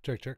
Check, check.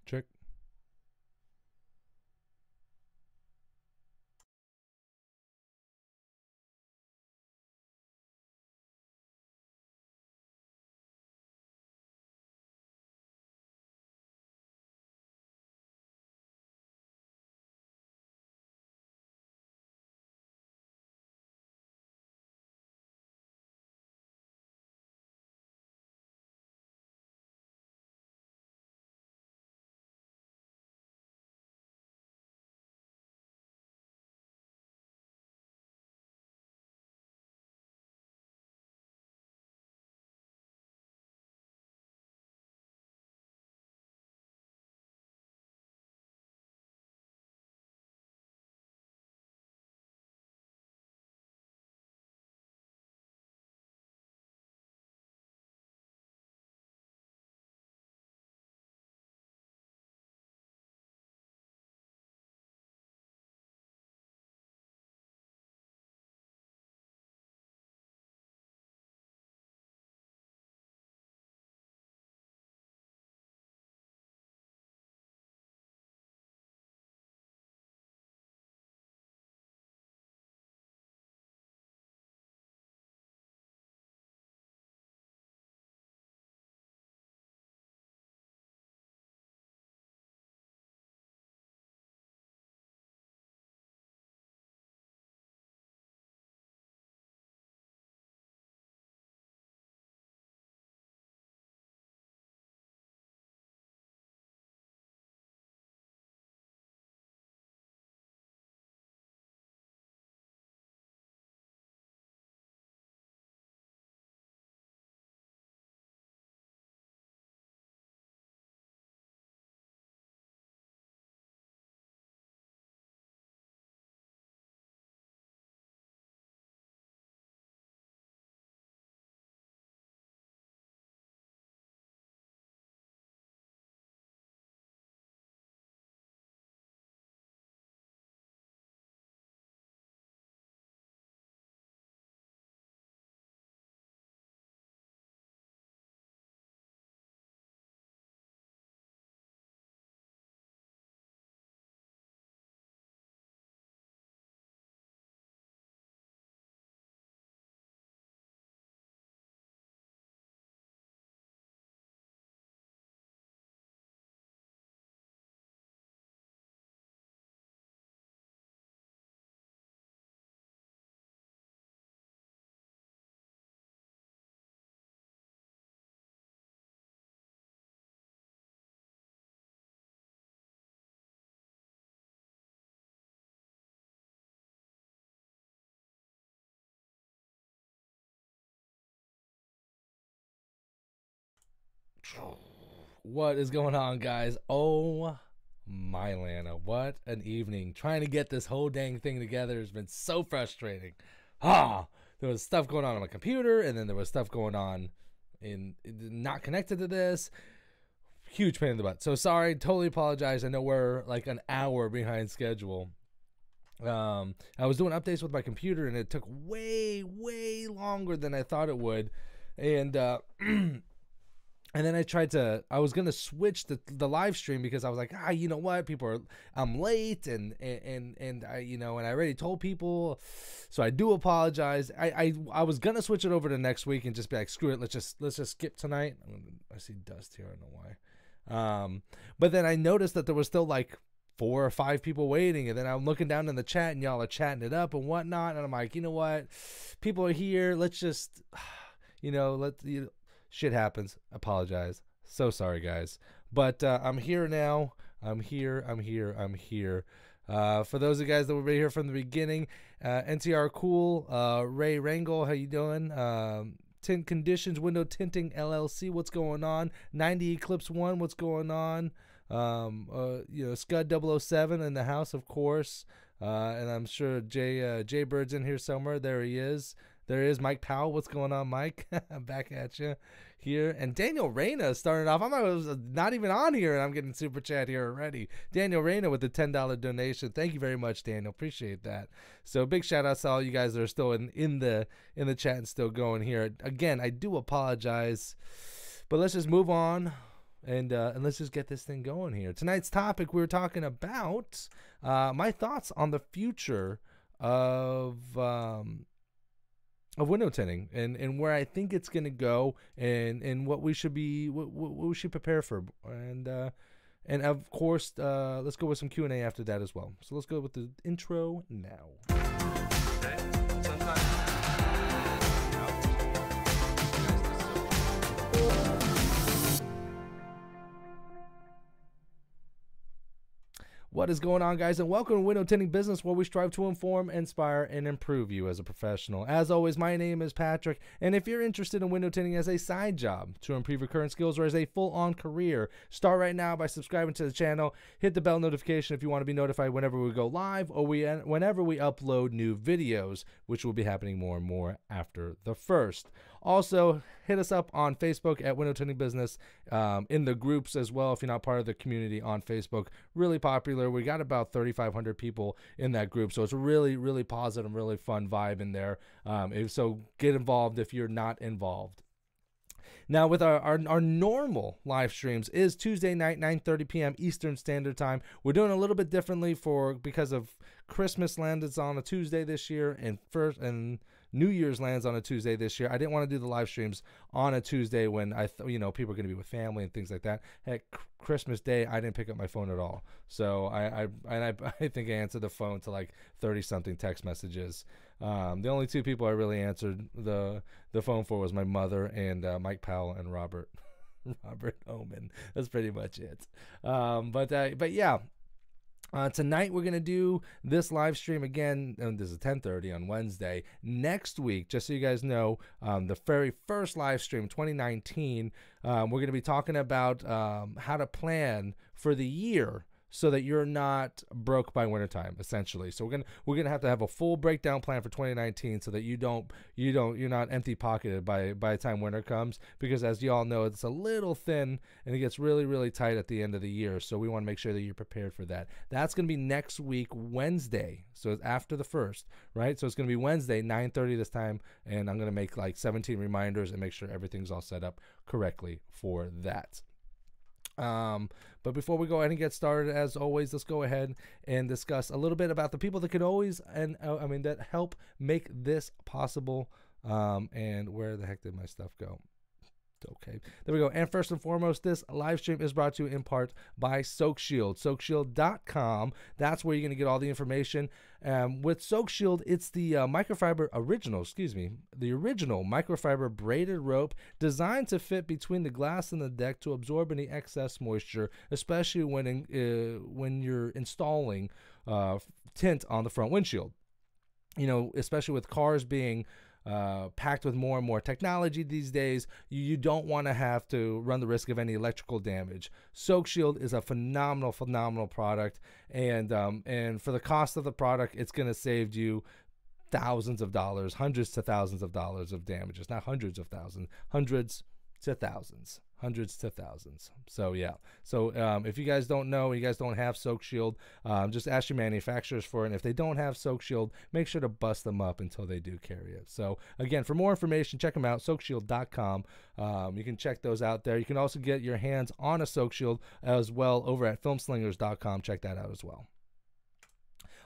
Check. What is going on, guys? Oh my Lana, what an evening. Trying to get this whole dang thing together has been so frustrating. There was stuff going on my computer, and then there was stuff going on in not connected to this. Huge pain in the butt. So sorry, totally apologize. I know we're like an hour behind schedule. I was doing updates with my computer, and it took way longer than I thought it would. And and then I was gonna switch the live stream because I was like, you know what, I'm late, and I, and I already told people, so I do apologize. I was gonna switch it over to next week and just be like, screw it, let's just skip tonight. I see dust here, I don't know why. But then I noticed that there was still like 4 or 5 people waiting, and then I'm looking down in the chat, and y'all are chatting it up and whatnot, and I'm like, you know what, people are here, let's just, shit happens. Apologize. So sorry, guys. But I'm here now. I'm here. For those of you guys that were here from the beginning, NTR Cool, Ray Rangel, how you doing? Tint Conditions, Window Tinting LLC, what's going on? 90 Eclipse 1, what's going on? Scud 007 in the house, of course. And I'm sure Jay Bird's in here somewhere. There he is. There is Mike Powell. What's going on, Mike? Back at you here. And Daniel Reyna started off. I was not even on here, and I'm getting super chat here already. Daniel Reyna with the $10 donation. Thank you very much, Daniel. Appreciate that. So big shout outs to all you guys that are still in the chat and still going here. Again, I do apologize, but let's just move on. And let's just get this thing going here. Tonight's topic, we're talking about my thoughts on the future of window tinting and where I think it's going to go and what we should what we should prepare for. And of course, let's go with some Q&A after that as well. So let's go with the intro now. What is going on, guys, and welcome to Window Tinting Business, where we strive to inform, inspire, and improve you as a professional. As always, my name is Patrick, and if you're interested in window tinting as a side job to improve your current skills or as a full-on career, start right now by subscribing to the channel. Hit the bell notification if you want to be notified whenever we go live or whenever we upload new videos, which will be happening more and more after the 1st. Also, hit us up on Facebook at Window Tinting Business, in the groups as well if you're not part of the community on Facebook. Really popular. We got about 3,500 people in that group, so it's a really, really positive, really fun vibe in there. So get involved if you're not involved. Now, with our normal live streams is Tuesday night, 9:30 p.m. Eastern Standard Time. We're doing a little bit differently because of Christmas lands on a Tuesday this year, and New Year's lands on a Tuesday this year. I didn't want to do the live streams on a Tuesday when people are going to be with family and things like that. Heck, Christmas Day, I didn't pick up my phone at all. So I think I answered the phone to like 30-something text messages. The only two people I really answered the phone for was my mother and Mike Powell and Robert Oman. That's pretty much it. But yeah. Tonight we're going to do this live stream again, and this is 10:30 on Wednesday. Next week, just so you guys know, the very first live stream, 2019, we're going to be talking about how to plan for the year so that you're not broke by wintertime, essentially. So we're gonna have to have a full breakdown plan for 2019 so that you're not empty pocketed by the time winter comes, because as you all know, it's a little thin and it gets really, really tight at the end of the year. So we want to make sure that you're prepared for that. That's gonna be next week, Wednesday. So it's after the 1st, right? So it's gonna be Wednesday, 9:30 this time, and I'm gonna make like 17 reminders and make sure everything's all set up correctly for that. But before we go ahead and get started, as always, let's go ahead and discuss a little bit about the people that can always that help make this possible. And where the heck did my stuff go? Okay, there we go. And first and foremost, this live stream is brought to you in part by Soak Shield. SoakShield.com. That's where you're going to get all the information. With Soak Shield, it's the original microfiber braided rope designed to fit between the glass and the deck to absorb any excess moisture, especially when you're installing tint on the front windshield. Especially with cars being packed with more and more technology these days, you don't want to have to run the risk of any electrical damage. Soak Shield is a phenomenal product, and for the cost of the product, it's going to save you thousands of dollars, hundreds to thousands of dollars of damages. Not hundreds of thousands, hundreds to thousands. So yeah. So if you guys don't know, you guys don't have Soak Shield, just ask your manufacturers for it. And if they don't have Soak Shield, make sure to bust them up until they do carry it. So again, for more information, check them out, SoakShield.com. You can check those out there. You can also get your hands on a Soak Shield as well over at filmslingers.com. Check that out as well.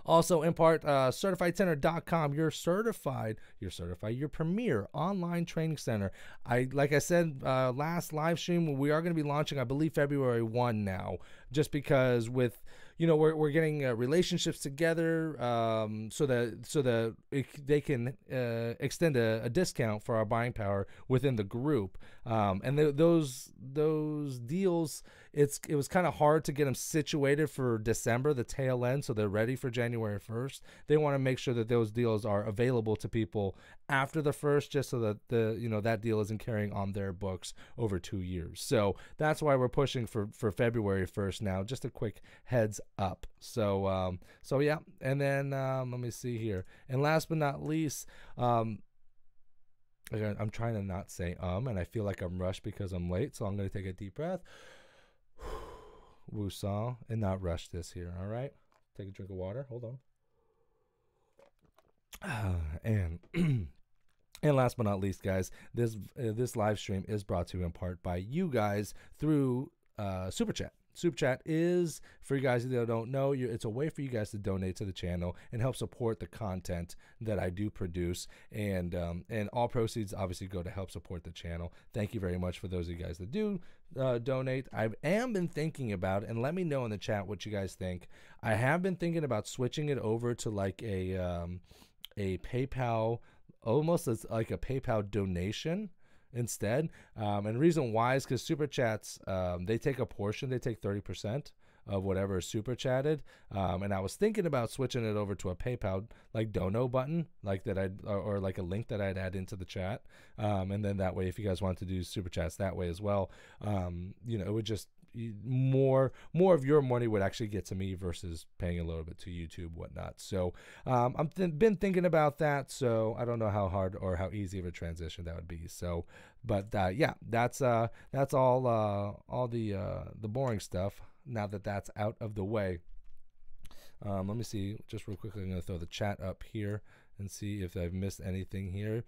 Also, in part, CertifiedTinter.com, your premier online training center. Like I said, last live stream, we are going to be launching, I believe, February 1 now, just because with, we're getting relationships together so that they can extend a discount for our buying power within the group. And those deals, it was kind of hard to get them situated for December, the tail end, so they're ready for January 1st. They want to make sure that those deals are available to people after the 1st, just so that that deal isn't carrying on their books over 2 years. So that's why we're pushing for February 1st now. Just a quick heads up. So yeah, and then let me see here. And last but not least, I'm trying to not say and I feel like I'm rushed because I'm late, so I'm going to take a deep breath. Woosah, and not rush this here, all right? Take a drink of water. Hold on. And and last but not least, guys, this live stream is brought to you in part by you guys through Super Chat. Super Chat is, for you guys that don't know, it's a way for you guys to donate to the channel and help support the content that I do produce. And all proceeds obviously go to help support the channel. Thank you very much for those of you guys that do donate. I am been thinking about, and let me know in the chat what you guys think. I have been thinking about switching it over to like a PayPal, almost as like a PayPal donation instead. And the reason why is because Super Chats, they take a portion, they take 30% of whatever is Super Chatted. And I was thinking about switching it over to a PayPal like dono button, like that or like a link that I'd add into the chat. And then that way, if you guys want to do Super Chats that way as well, it would just, more of your money would actually get to me versus paying a little bit to YouTube, whatnot. So I've been thinking about that. So I don't know how hard or how easy of a transition that would be. So, but yeah, that's all the boring stuff. Now that that's out of the way, let me see just real quickly. I'm gonna throw the chat up here and see if I've missed anything here.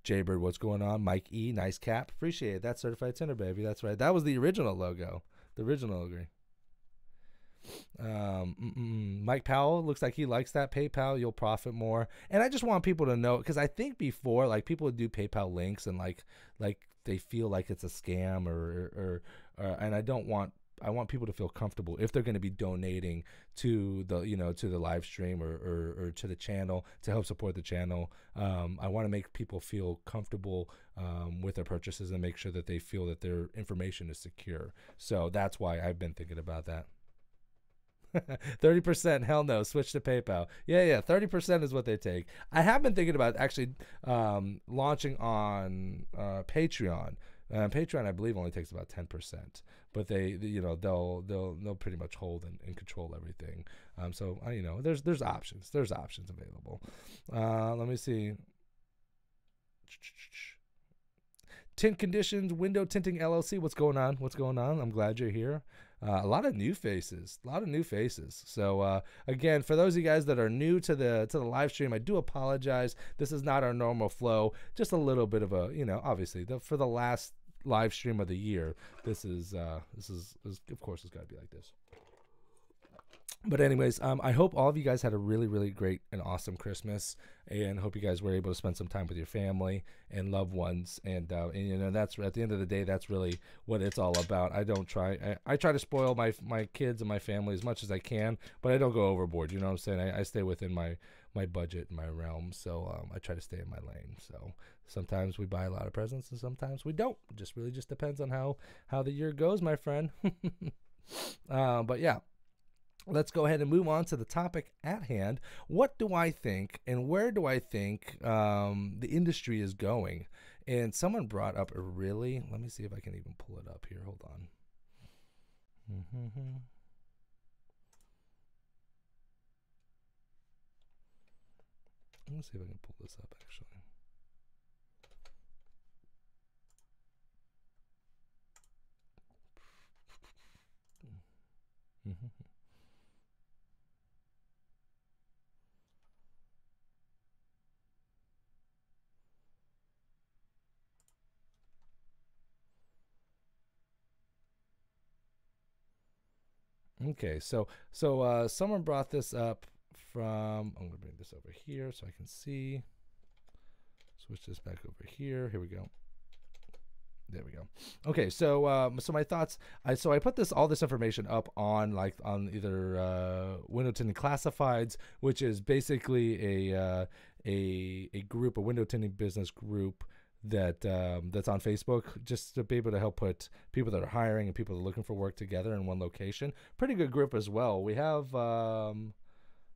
Jaybird, what's going on? Mike E, nice cap, appreciate it. That's certified tinter, baby. That's right. That was the original logo. The original logo. Mike Powell looks like he likes that. PayPal, you'll profit more. And I just want people to know, because I think before, like, people would do PayPal links and like they feel like it's a scam or and I want people to feel comfortable if they're going to be donating to the live stream or to the channel to help support the channel. I want to make people feel comfortable with their purchases and make sure that they feel that their information is secure. So that's why I've been thinking about that. 30%, hell no, switch to PayPal. Yeah, 30% is what they take. I have been thinking about actually launching on Patreon. Patreon, I believe, only takes about 10%, but they'll pretty much hold and control everything. So there's options. There's options available. Let me see. Tint Conditions, Window Tinting LLC. What's going on? I'm glad you're here. A lot of new faces. So again, for those of you guys that are new to the live stream, I do apologize. This is not our normal flow. Just a little bit of a, obviously for the last live stream of the year, this is of course it's got to be like this. But anyways, I hope all of you guys had a really, really great and awesome Christmas, and hope you guys were able to spend some time with your family and loved ones. And that's, at the end of the day, that's really what it's all about. I try to spoil my kids and my family as much as I can, but I don't go overboard. You know what I'm saying? I stay within my budget and my realm. So I try to stay in my lane. So sometimes we buy a lot of presents and sometimes we don't. It just really just depends on how the year goes, my friend. But yeah. Let's go ahead and move on to the topic at hand. What do I think and where do I think the industry is going? And someone brought up let me see if I can even pull it up here. Hold on. Let me see if I can pull this up, actually. Okay, so someone brought this up from, I'm going to bring this over here so I can see. Switch this back over here. Here we go. There we go. Okay, so my thoughts. I put all this information up on either Window Tinting Classifieds, which is basically a window tinting business group that's on Facebook, just to be able to help put people that are hiring and people that are looking for work together in one location. Pretty good group as well. We have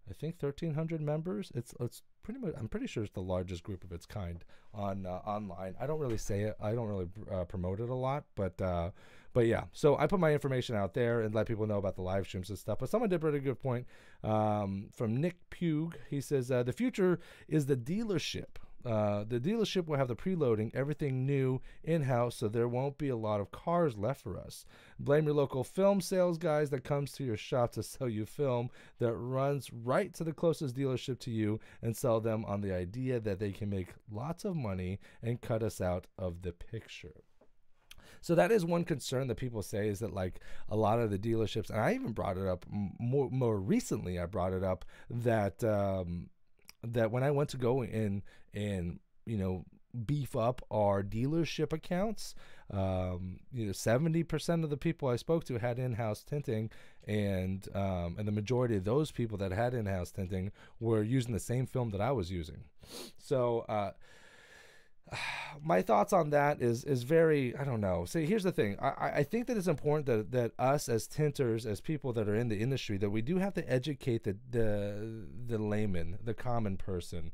I think 1,300 members. It's pretty much, I'm pretty sure it's the largest group of its kind on online. I don't really say it. I don't really promote it a lot, but yeah. So I put my information out there and let people know about the live streams and stuff. But someone did a pretty good point from Nick Pugh. He says the future is the dealership. The dealership will have the preloading, everything new in-house, so there won't be a lot of cars left for us. Blame your local film sales guys that comes to your shop to sell you film that runs right to the closest dealership to you and sell them on the idea that they can make lots of money and cut us out of the picture. So that is one concern that people say, is that like a lot of the dealerships, and I even brought it up more recently, I brought it up that that when I went to go in and, you know, beef up our dealership accounts, you know, 70% of the people I spoke to had in-house tinting, and the majority of those people that had in-house tinting were using the same film that I was using. So my thoughts on that is very, I don't know. See, here's the thing. I think that it's important that us as tinters, as people that are in the industry, that we do have to educate the layman, the common person.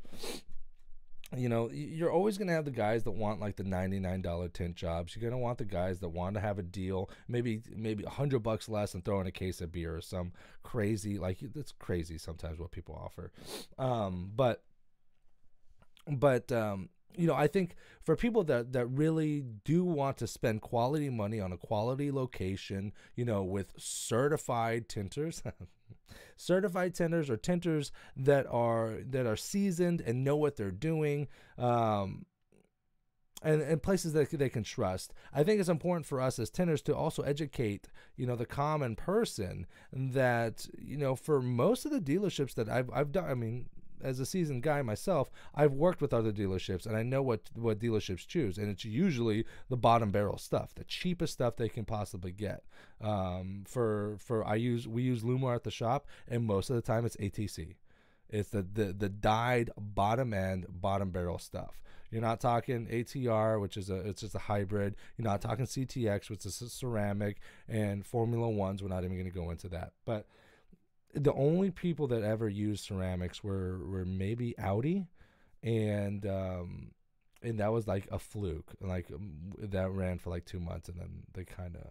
You know, you're always going to have the guys that want like the $99 tint jobs. You're going to want the guys that want to have a deal, maybe $100 less and throw in a case of beer or some crazy, like, it's crazy sometimes what people offer. But you know, I think for people that really do want to spend quality money on a quality location, you know, with certified tinters, certified tinters, or tinters that are seasoned and know what they're doing, and places that they can trust. I think it's important for us as tinters to also educate, you know, the common person that, you know, for most of the dealerships that I've done, I mean, as a seasoned guy myself, I've worked with other dealerships and I know what dealerships choose, and it's usually the bottom barrel stuff, the cheapest stuff they can possibly get. We use Lumar at the shop, and most of the time it's ATC. It's the dyed bottom end, bottom barrel stuff. You're not talking ATR, which is it's just a hybrid. You're not talking CTX, which is a ceramic, and Formula Ones. We're not even going to go into that, but the only people that ever used ceramics were maybe Audi, and that was like a fluke. Like that ran for like 2 months, and then they kind of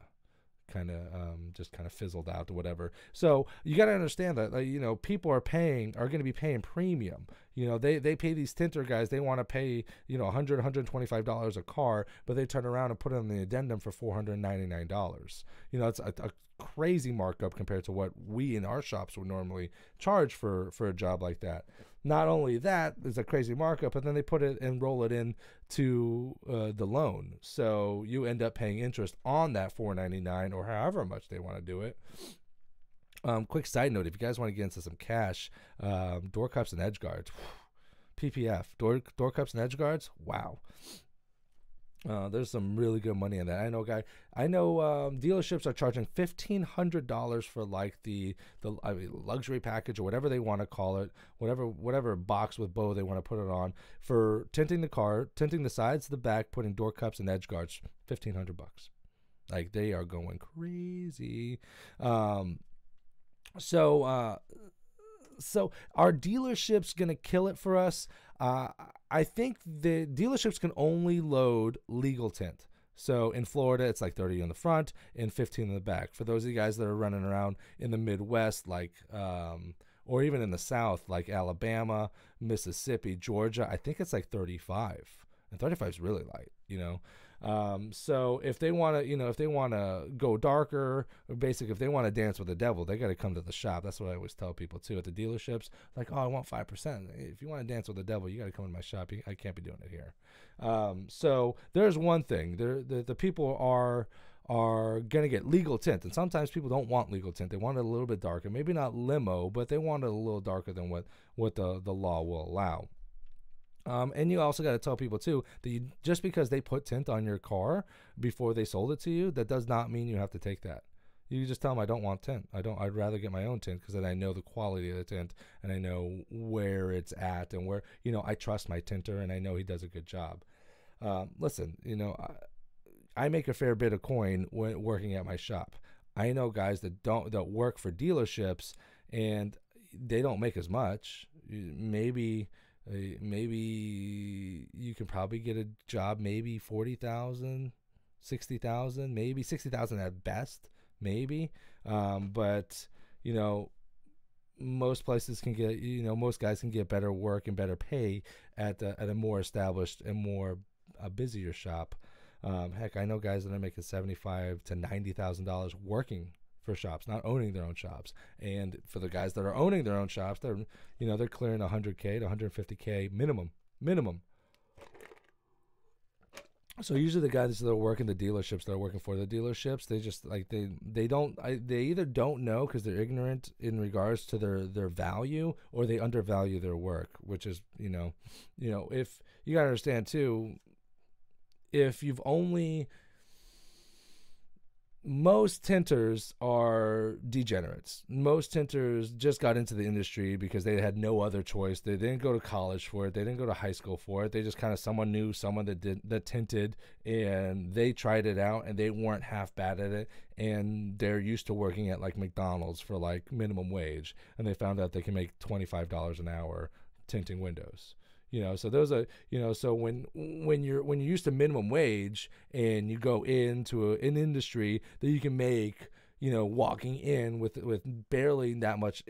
just fizzled out or whatever. So you got to understand that, you know, people are going to be paying premium. You know, they pay these tinter guys. They want to pay, you know, $100, $125 a car, but they turn around and put it on the addendum for $499. You know, it's a crazy markup compared to what we in our shops would normally charge for a job like that. Not only that, it's a crazy markup, but then they put it and roll it in to the loan. So you end up paying interest on that $499 or however much they want to do it. Quick side note, if you guys want to get into some cash, door cups and edge guards, PPF, door cups and edge guards, wow. There's some really good money in that. I know dealerships are charging $1,500 for like the luxury package or whatever they want to call it, whatever box with bow they want to put it on, for tinting the car, tinting the sides, the back, putting door cups and edge guards. $1,500. Like, they are going crazy. So are dealerships gonna kill it for us? I think the dealerships can only load legal tint. So in Florida, it's like 30 in the front and 15 in the back. For those of you guys that are running around in the Midwest, like, or even in the South, like Alabama, Mississippi, Georgia, I think it's like 35. And 35 is really light, you know. So if they want to, go darker, or basically if they want to dance with the devil, they got to come to the shop. That's what I always tell people too at the dealerships. Like, oh, I want 5%. If you want to dance with the devil, you got to come to my shop. I can't be doing it here. So there's one thing. The people are going to get legal tint, and sometimes people don't want legal tint. They want it a little bit darker, maybe not limo, but they want it a little darker than what the law will allow. And you also got to tell people too that just because they put tint on your car before they sold it to you, that does not mean you have to take that. You just tell them, I don't want tint. I'd rather get my own tint, because then I know the quality of the tint and I know where it's at, and where, you know, I trust my tinter and I know he does a good job. Listen, I make a fair bit of coin when working at my shop. I know guys that work for dealerships and they don't make as much. Maybe you can probably get a job, maybe 40,000, 60,000, maybe 60,000 at best, maybe. But most places can get, most guys can get better work and better pay at a more established and more a busier shop. Heck, I know guys that are making $75,000 to $90,000 working for shops, not owning their own shops. And for the guys that are owning their own shops, they're clearing $100K to $150K minimum. So usually the guys that are working the dealerships, that are working for the dealerships, they just they either don't know because they're ignorant in regards to their value, or they undervalue their work, which is if you gotta understand too, if you've only most tinters are degenerates. Most tinters just got into the industry because they had no other choice. They didn't go to college for it. They didn't go to high school for it. They just kind of someone knew someone that tinted, and they tried it out, and they weren't half bad at it. And they're used to working at like McDonald's for like minimum wage, and they found out they can make $25 an hour tinting windows. So those are, so when you're used to minimum wage and you go into an industry that you can make, walking in with barely that much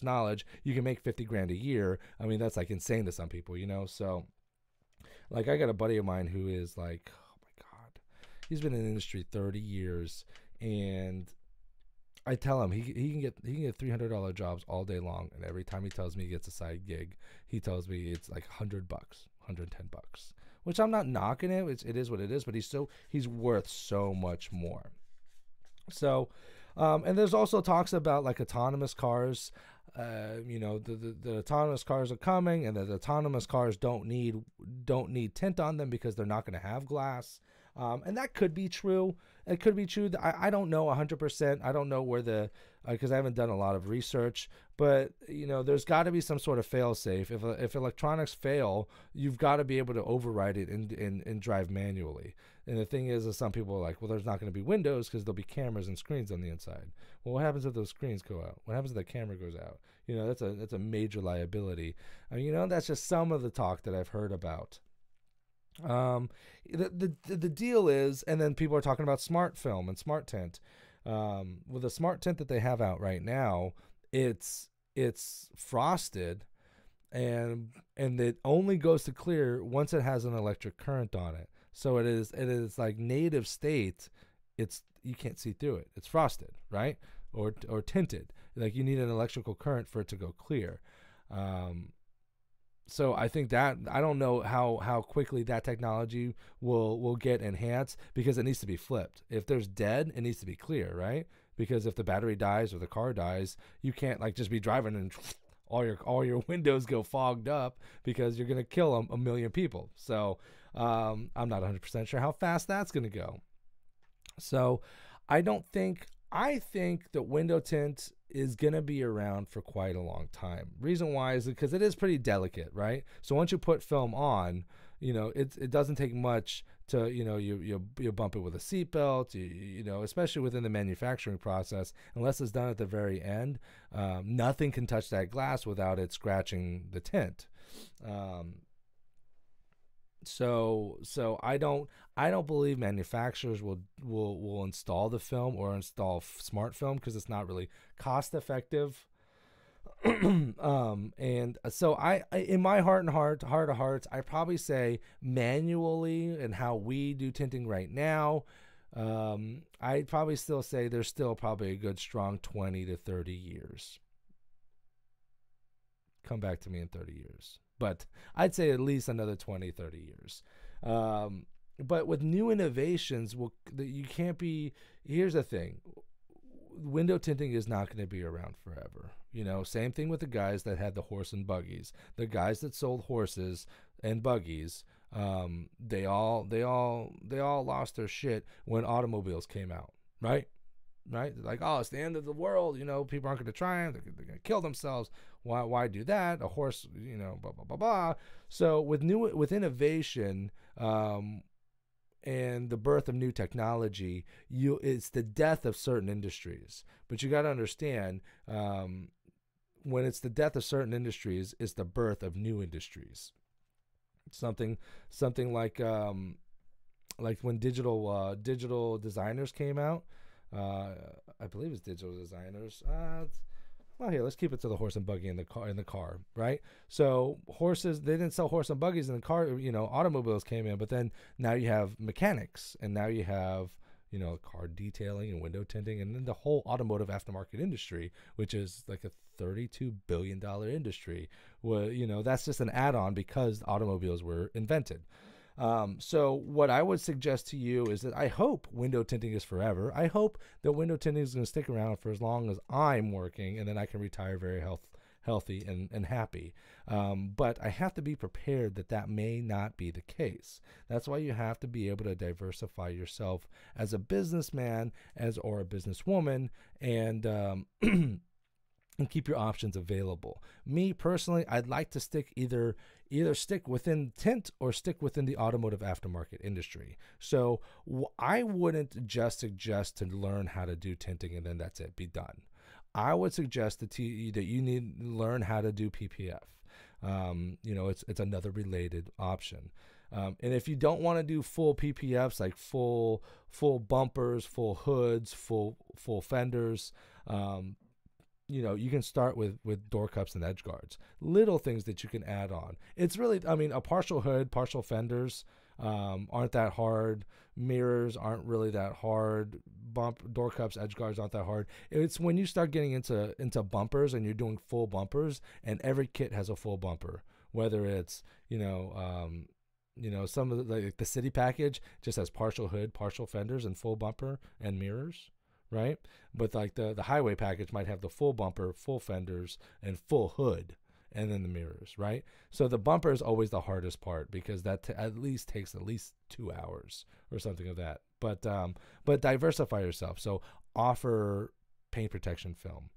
knowledge, you can make 50 grand a year. I mean, that's like insane to some people, So like I got a buddy of mine who is like, oh my God, he's been in the industry 30 years, and I tell him he can get $300 jobs all day long, and every time he tells me he gets a side gig, he tells me it's like $100, $110, which I'm not knocking it. It is what it is, but he's worth so much more. So, and there's also talks about like autonomous cars. The autonomous cars are coming, and the autonomous cars don't need tint on them because they're not going to have glass. And that could be true. It could be true. I don't know 100%. I don't know where because I haven't done a lot of research, but there's got to be some sort of fail safe. If electronics fail, you've got to be able to override it and drive manually. And the thing is some people are like, well, there's not going to be windows because there'll be cameras and screens on the inside. Well, what happens if those screens go out? What happens if the camera goes out? That's a major liability. I mean, that's just some of the talk that I've heard about. The deal is, and then people are talking about smart film and smart tint. With the smart tint that they have out right now, it's frosted, and it only goes to clear once it has an electric current on it. So it is like native state. You can't see through it. It's frosted, right? Or tinted. Like you need an electrical current for it to go clear. So I think that I don't know how quickly that technology will get enhanced, because it needs to be flipped. If there's dead, it needs to be clear, right? Because if the battery dies or the car dies, you can't like just be driving and all your windows go fogged up, because you're gonna kill a million people. So I'm not 100% sure how fast that's gonna go. So I think that window tint is going to be around for quite a long time. Reason why is because it is pretty delicate, right? So once you put film on, it doesn't take much to, you bump it with a seatbelt, especially within the manufacturing process, unless it's done at the very end. Nothing can touch that glass without it scratching the tint. So I don't believe manufacturers will install the film or install smart film, because it's not really cost effective. And so I in my heart of hearts, I probably say manually, and how we do tinting right now, I'd probably still say there's still probably a good strong 20 to 30 years. Come back to me in 30 years. But I'd say at least another 20, 30 years. But with new innovations, you can't be... Here's the thing. Window tinting is not going to be around forever. Same thing with the guys that had the horse and buggies. The guys that sold horses and buggies, they all lost their shit when automobiles came out, right? Like, oh, it's the end of the world. People aren't going to try them. They're going to kill themselves. Why do that? A horse, blah blah blah blah. So with innovation, and the birth of new technology, it's the death of certain industries. But you got to understand, when it's the death of certain industries, it's the birth of new industries. Something like when digital designers came out. I believe it's digital designers. Well, here, let's keep it to the horse and buggy in the car, right? So horses, they didn't sell horse and buggies in the car. Automobiles came in, but then now you have mechanics, and now you have car detailing and window tinting, and then the whole automotive aftermarket industry, which is like a $32 billion industry. Well, that's just an add-on because automobiles were invented. So what I would suggest to you is that I hope window tinting is forever. I hope that window tinting is going to stick around for as long as I'm working, and then I can retire very healthy and happy. But I have to be prepared that may not be the case. That's why you have to be able to diversify yourself as a businessman or a businesswoman, and and keep your options available. Me personally, I'd like to stick either stick within tint or stick within the automotive aftermarket industry. So I wouldn't just suggest to learn how to do tinting and then that's it, be done. I would suggest that you need to learn how to do PPF. It's another related option. And if you don't want to do full PPFs, like full bumpers, full hoods, full fenders, you can start with door cups and edge guards, little things that you can add on. It's really, a partial hood, partial fenders aren't that hard. Mirrors aren't really that hard. Door cups, edge guards aren't that hard. It's when you start getting into bumpers and you're doing full bumpers, and every kit has a full bumper, whether it's, some of the city package just has partial hood, partial fenders, and full bumper and mirrors. Right? But like the highway package might have the full bumper, full fenders, and full hood, and then the mirrors, right? So the bumper is always the hardest part because that at least takes 2 hours or something of that. But diversify yourself. So offer paint protection film.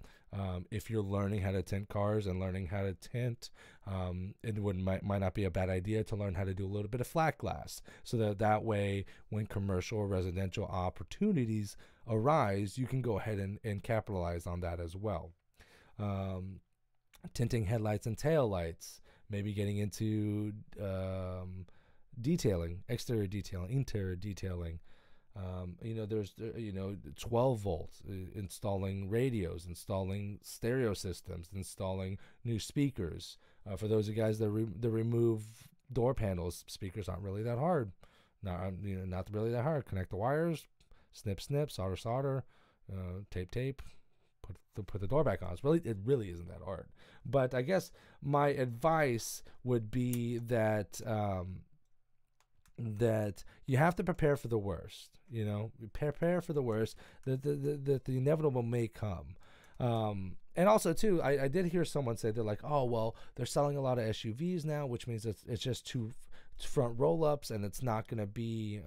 If you're learning how to tint cars and learning how to tint, might not be a bad idea to learn how to do a little bit of flat glass, so that way when commercial or residential opportunities arise, you can go ahead and capitalize on that as well. Tinting headlights and tail lights, maybe getting into detailing, exterior detailing, interior detailing. There's 12 volts, installing radios, installing stereo systems, installing new speakers. For those of you guys that remove door panels, speakers aren't really that hard. Not really that hard. Connect the wires, snip, solder, tape, put the door back on. It really isn't that hard. But I guess my advice would be that that you have to prepare for the worst. Prepare for the worst. That the inevitable may come. And also too, I did hear someone say, they're like, oh well, they're selling a lot of SUVs now, which means it's just two front roll-ups, and it's not going to be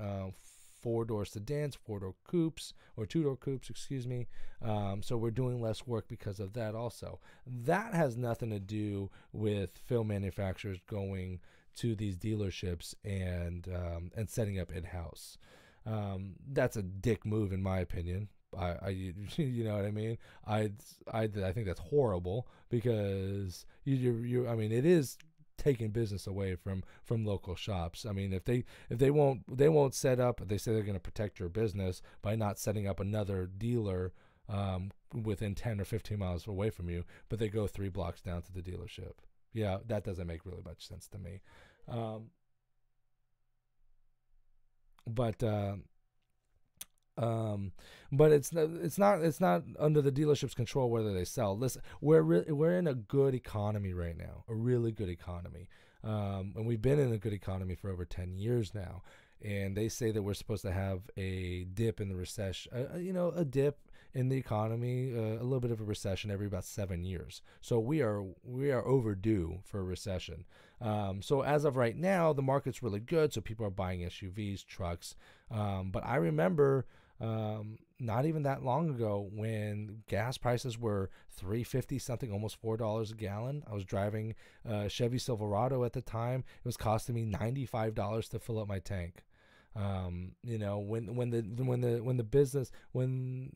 4-door sedans, 4-door coupes, or 2-door coupes, excuse me. So we're doing less work because of that also. That has nothing to do with film manufacturers going to these dealerships and setting up in-house. That's a dick move in my opinion. You know what I mean? I think that's horrible because it is taking business away from local shops. If they won't set up, they say they're going to protect your business by not setting up another dealer within 10 or 15 miles away from you, but they go 3 blocks down to the dealership. Yeah, that doesn't make really much sense to me. But it's not under the dealership's control whether they sell. Listen, we're in a good economy right now, a really good economy, and we've been in a good economy for over 10 years now. And they say that we're supposed to have a dip in the recession, a dip in the economy, a little bit of a recession every about 7 years. So we are overdue for a recession. So as of right now, the market's really good. So people are buying SUVs, trucks. But I remember not even that long ago, when gas prices were $3.50 something, almost $4 a gallon. I was driving Chevy Silverado at the time. It was costing me $95 to fill up my tank. When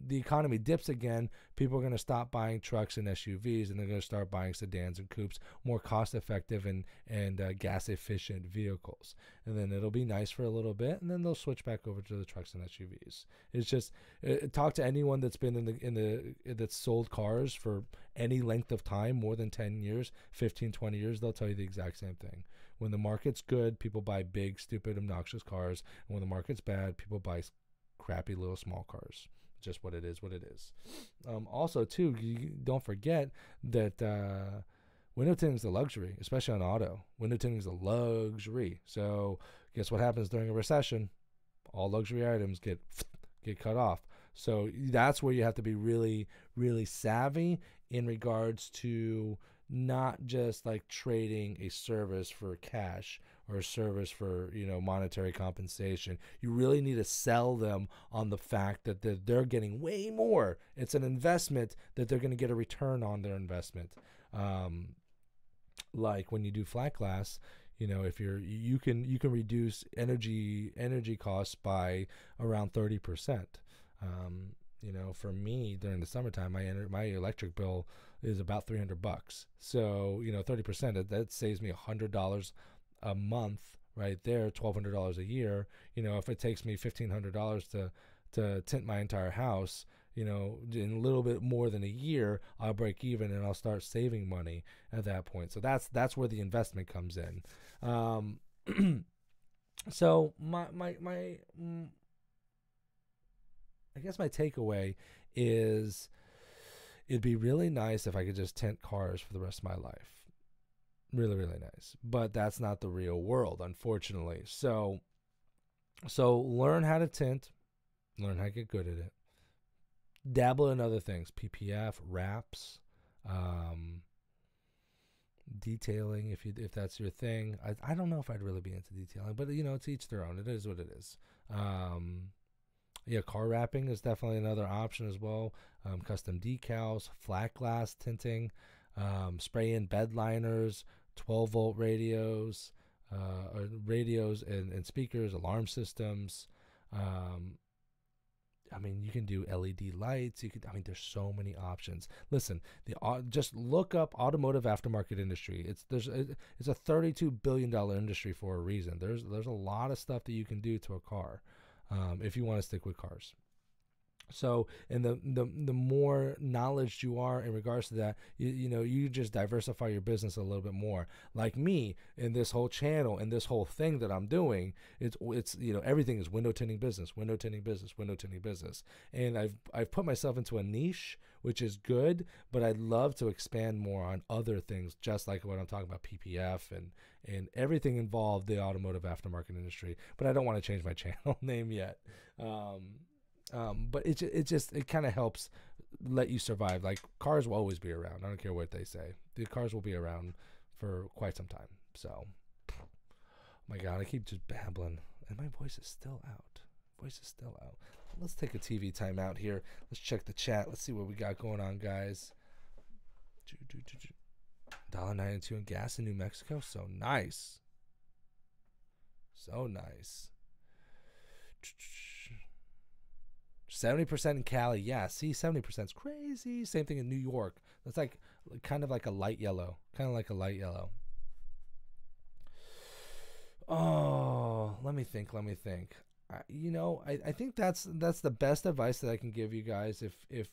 the economy dips again, people are going to stop buying trucks and SUVs, and they're going to start buying sedans and coupes, more cost effective and gas efficient vehicles. And then it'll be nice for a little bit, and then they'll switch back over to the trucks and SUVs. It's just talk to anyone that's been that's sold cars for any length of time, more than 10 years, 15, 20 years, they'll tell you the exact same thing. When the market's good, people buy big, stupid, obnoxious cars. And when the market's bad, people buy crappy little small cars. Just what it is, what it is. Also, too, you don't forget that window tinting is a luxury, especially on auto. Window tinting is a luxury. So guess what happens during a recession? All luxury items get cut off. So that's where you have to be really, really savvy in regards to not just like trading a service for cash or a service for, monetary compensation. You really need to sell them on the fact that they're getting way more. It's an investment that they're going to get a return on their investment. Like when you do flat glass, if you can reduce energy costs by around 30%. For me during the summertime, my electric bill is about $300. So 30%, that saves me $100 a month right there, $1,200 a year. If it takes me $1,500 to tint my entire house, in a little bit more than a year, I'll break even and I'll start saving money at that point. So that's where the investment comes in. So I guess my takeaway is it'd be really nice if I could just tint cars for the rest of my life. Really, really nice. But that's not the real world, unfortunately. So learn how to tint, learn how to get good at it. Dabble in other things, PPF, wraps, detailing if that's your thing. I don't know if I'd really be into detailing, but it's each their own. It is what it is. Car wrapping is definitely another option as well. Custom decals, flat glass tinting, spray in bed liners, 12-volt radios, and speakers, alarm systems. You can do LED lights. There's so many options. Listen, just look up automotive aftermarket industry. It's a $32 billion industry for a reason. There's a lot of stuff that you can do to a car. If you want to stick with cars. So, and the more knowledge you are in regards to that, you just diversify your business a little bit more. Like me, in this whole channel and this whole thing that I'm doing, it's everything is window tinting business, window tinting business, window tinting business. And I've put myself into a niche, which is good, but I'd love to expand more on other things, just like what I'm talking about, PPF and everything involved the automotive aftermarket industry. But I don't want to change my channel name yet. But it kind of helps let you survive. Like, cars will always be around. I don't care what they say. The cars will be around for quite some time. So, oh my God, I keep just babbling, and my voice is still out. Let's take a TV time out here. Let's check the chat. Let's see what we got going on, guys. $1.92 in gas in New Mexico. So nice. So nice. 70% in Cali. Yeah, see, 70% is crazy. Same thing in New York. That's kind of like a light yellow. Oh, let me think. I think that's the best advice that I can give you guys. If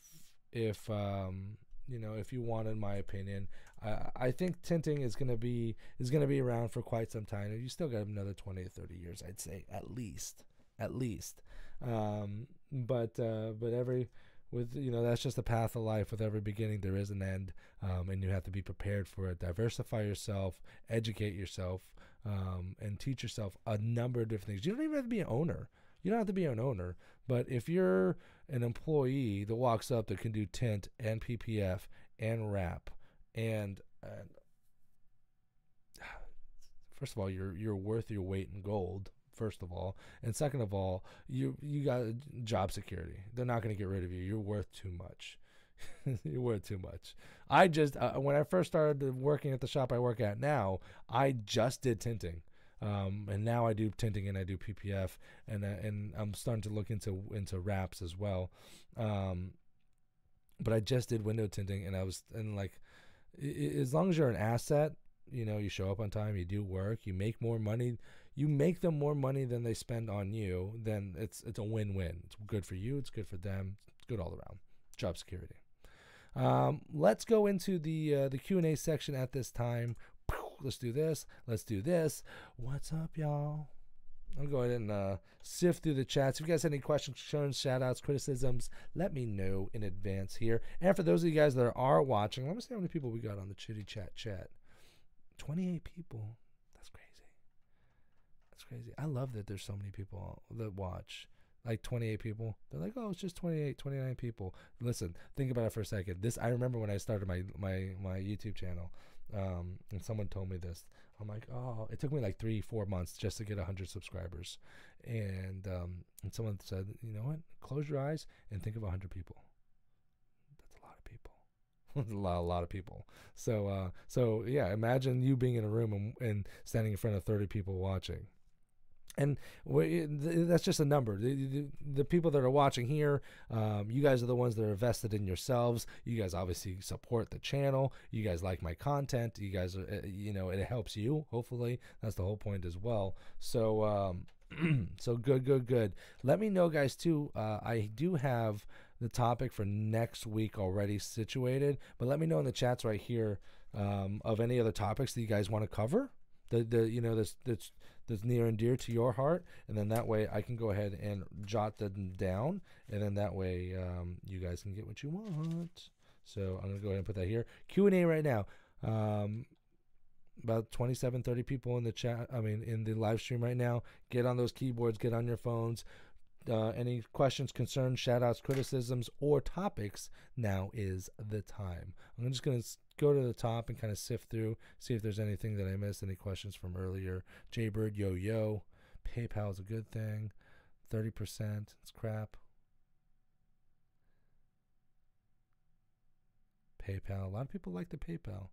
you wanted my opinion, I think tinting is gonna be around for quite some time. You still got another 20 to 30 years, I'd say, at least. But that's just the path of life. With every beginning, there is an end, and you have to be prepared for it. Diversify yourself, educate yourself, and teach yourself a number of different things. You don't even have to be an owner. But if you're an employee that walks up that can do tint and PPF and wrap, and first of all, you're worth your weight in gold first of all, and second of all, you got job security. They're not going to get rid of you. You're worth too much. You're worth too much. I just when I first started working at the shop I work at now, I just did tinting. And now I do tinting and I do PPF, and I'm starting to look into wraps as well. But I just did window tinting, and like, as long as you're an asset, you know, you show up on time, you do work, you make more money, you make them more money than they spend on you, then it's a win-win. It's good for you, it's good for them, it's good all around. Job security. Let's go into the Q&A section at this time. Let's do this. Let's do this. What's up, y'all? I'll go ahead and sift through the chats. If you guys have any questions, concerns, shout-outs, criticisms, let me know in advance here. And for those of you guys that are watching, let me see how many people we got on the Chitty Chat. 28 people. That's crazy. That's crazy. I love that there's so many people that watch. Like 28 people. They're like, oh, it's just 28, 29 people. Listen, think about it for a second. I remember when I started my YouTube channel, and someone told me this. I'm like, oh, it took me like 3-4 months just to get 100 subscribers. And someone said, you know what? Close your eyes and think of 100 people. That's a lot of people. That's a lot of people. So yeah, imagine you being in a room and standing in front of 30 people watching. And that's just a number. The people that are watching here, you guys are the ones that are vested in yourselves. You guys obviously support the channel. You guys like my content. You guys are, you know, it helps you. Hopefully, that's the whole point as well. So, so good. Let me know, guys, too. I do have the topic for next week already situated, but let me know in the chats right here of any other topics that you guys want to cover. You know, that's near and dear to your heart, and then that way I can go ahead and jot them down, and then that way you guys can get what you want. So I'm gonna go ahead and put that here. Q&A right now. About 27-30 people in the chat. I mean, in the live stream right now. Get on those keyboards. Get on your phones. Any questions, concerns, shout-outs, criticisms, or topics, now is the time. I'm just going to go to the top and kind of sift through, see if there's anything that I missed, any questions from earlier. Jaybird, yo. PayPal is a good thing. 30%, it's crap. PayPal, a lot of people like the PayPal.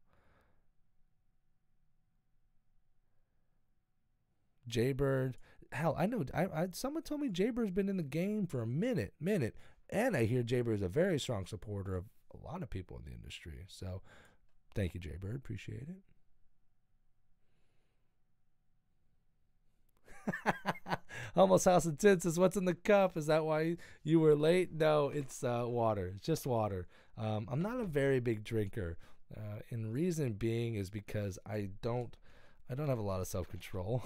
Jaybird, hell, I know. Someone told me Jaybird's been in the game for a minute, and I hear Jaybird is a very strong supporter of a lot of people in the industry. So, thank you, Jaybird. Appreciate it. Almost House of Tints is what's in the cup. Is that why you were late? No, it's water. It's just water. I'm not a very big drinker, and reason being is because I don't have a lot of self-control.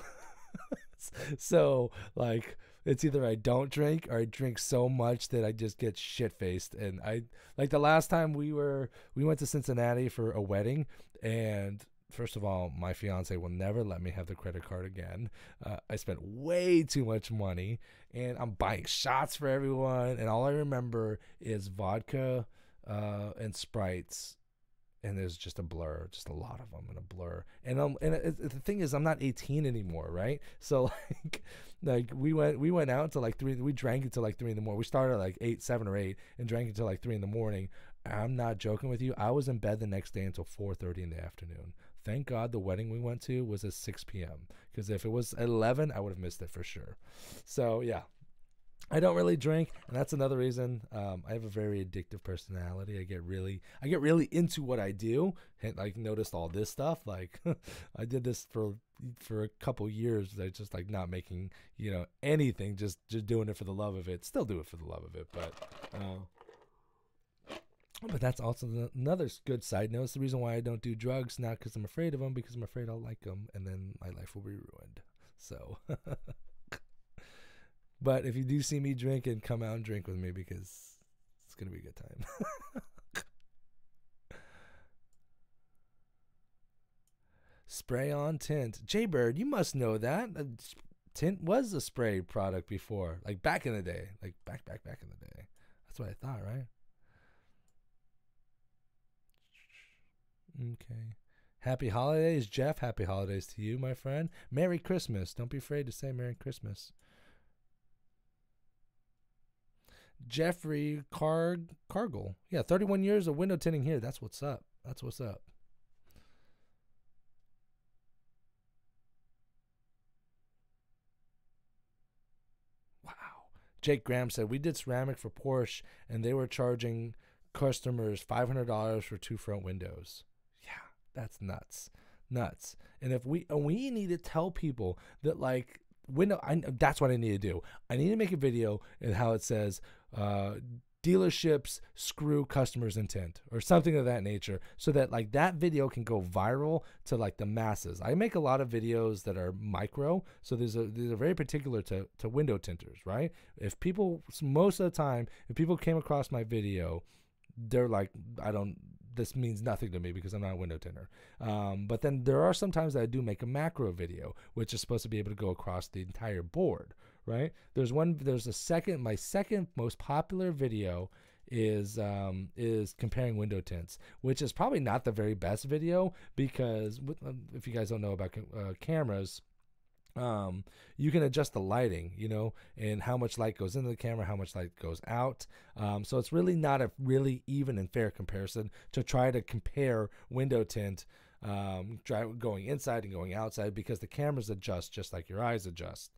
So like, it's either I don't drink or I drink so much that I just get shit-faced. And I, like, the last time we went to Cincinnati for a wedding, and first of all, my fiance will never let me have the credit card again. I spent way too much money, and I'm buying shots for everyone, and all I remember is vodka and Sprites. And there's just a blur, just a lot of them in a blur. And the thing is, I'm not 18 anymore, right? So like we went out until like 3. We drank until like 3 in the morning. We started at like 7 or 8 and drank until like 3 in the morning. I'm not joking with you. I was in bed the next day until 4:30 in the afternoon. Thank God the wedding we went to was at 6 p.m. Because if it was 11, I would have missed it for sure. So yeah. I don't really drink, and that's another reason. I have a very addictive personality. I get really into what I do. And like, noticed all this stuff. Like, I did this for a couple years. I just like not making, you know, anything. Just doing it for the love of it. Still do it for the love of it, but that's also another good side note. It's the reason why I don't do drugs, not because I'm afraid of them, because I'm afraid I'll like them, and then my life will be ruined. So. But if you do see me drinking, come out and drink with me, because it's going to be a good time. Spray on tint. Jaybird, you must know that. Tint was a spray product before, like back in the day. Like back in the day. That's what I thought, right? Okay. Happy holidays, Jeff. Happy holidays to you, my friend. Merry Christmas. Don't be afraid to say Merry Christmas. Jeffrey Cargill. Yeah, 31 years of window tinting here. That's what's up. That's what's up. Wow. Jake Graham said, we did ceramic for Porsche, and they were charging customers $500 for 2 front windows. Yeah, that's nuts. Nuts. And if we need to tell people that, like, that's what I need to do. I need to make a video and how it says dealerships screw customers in tint or something of that nature, so that like that video can go viral to like the masses. I make a lot of videos that are micro, so these are very particular to window tinters, right? If people, most of the time, if people came across my video, they're like, this means nothing to me because I'm not a window tinter. But then there are sometimes that I do make a macro video, which is supposed to be able to go across the entire board, right? My second most popular video is comparing window tints, which is probably not the very best video because if you guys don't know about cameras, you can adjust the lighting, and how much light goes into the camera, how much light goes out. So it's really not a really even and fair comparison to try to compare window tint going inside and going outside, because the cameras adjust just like your eyes adjust.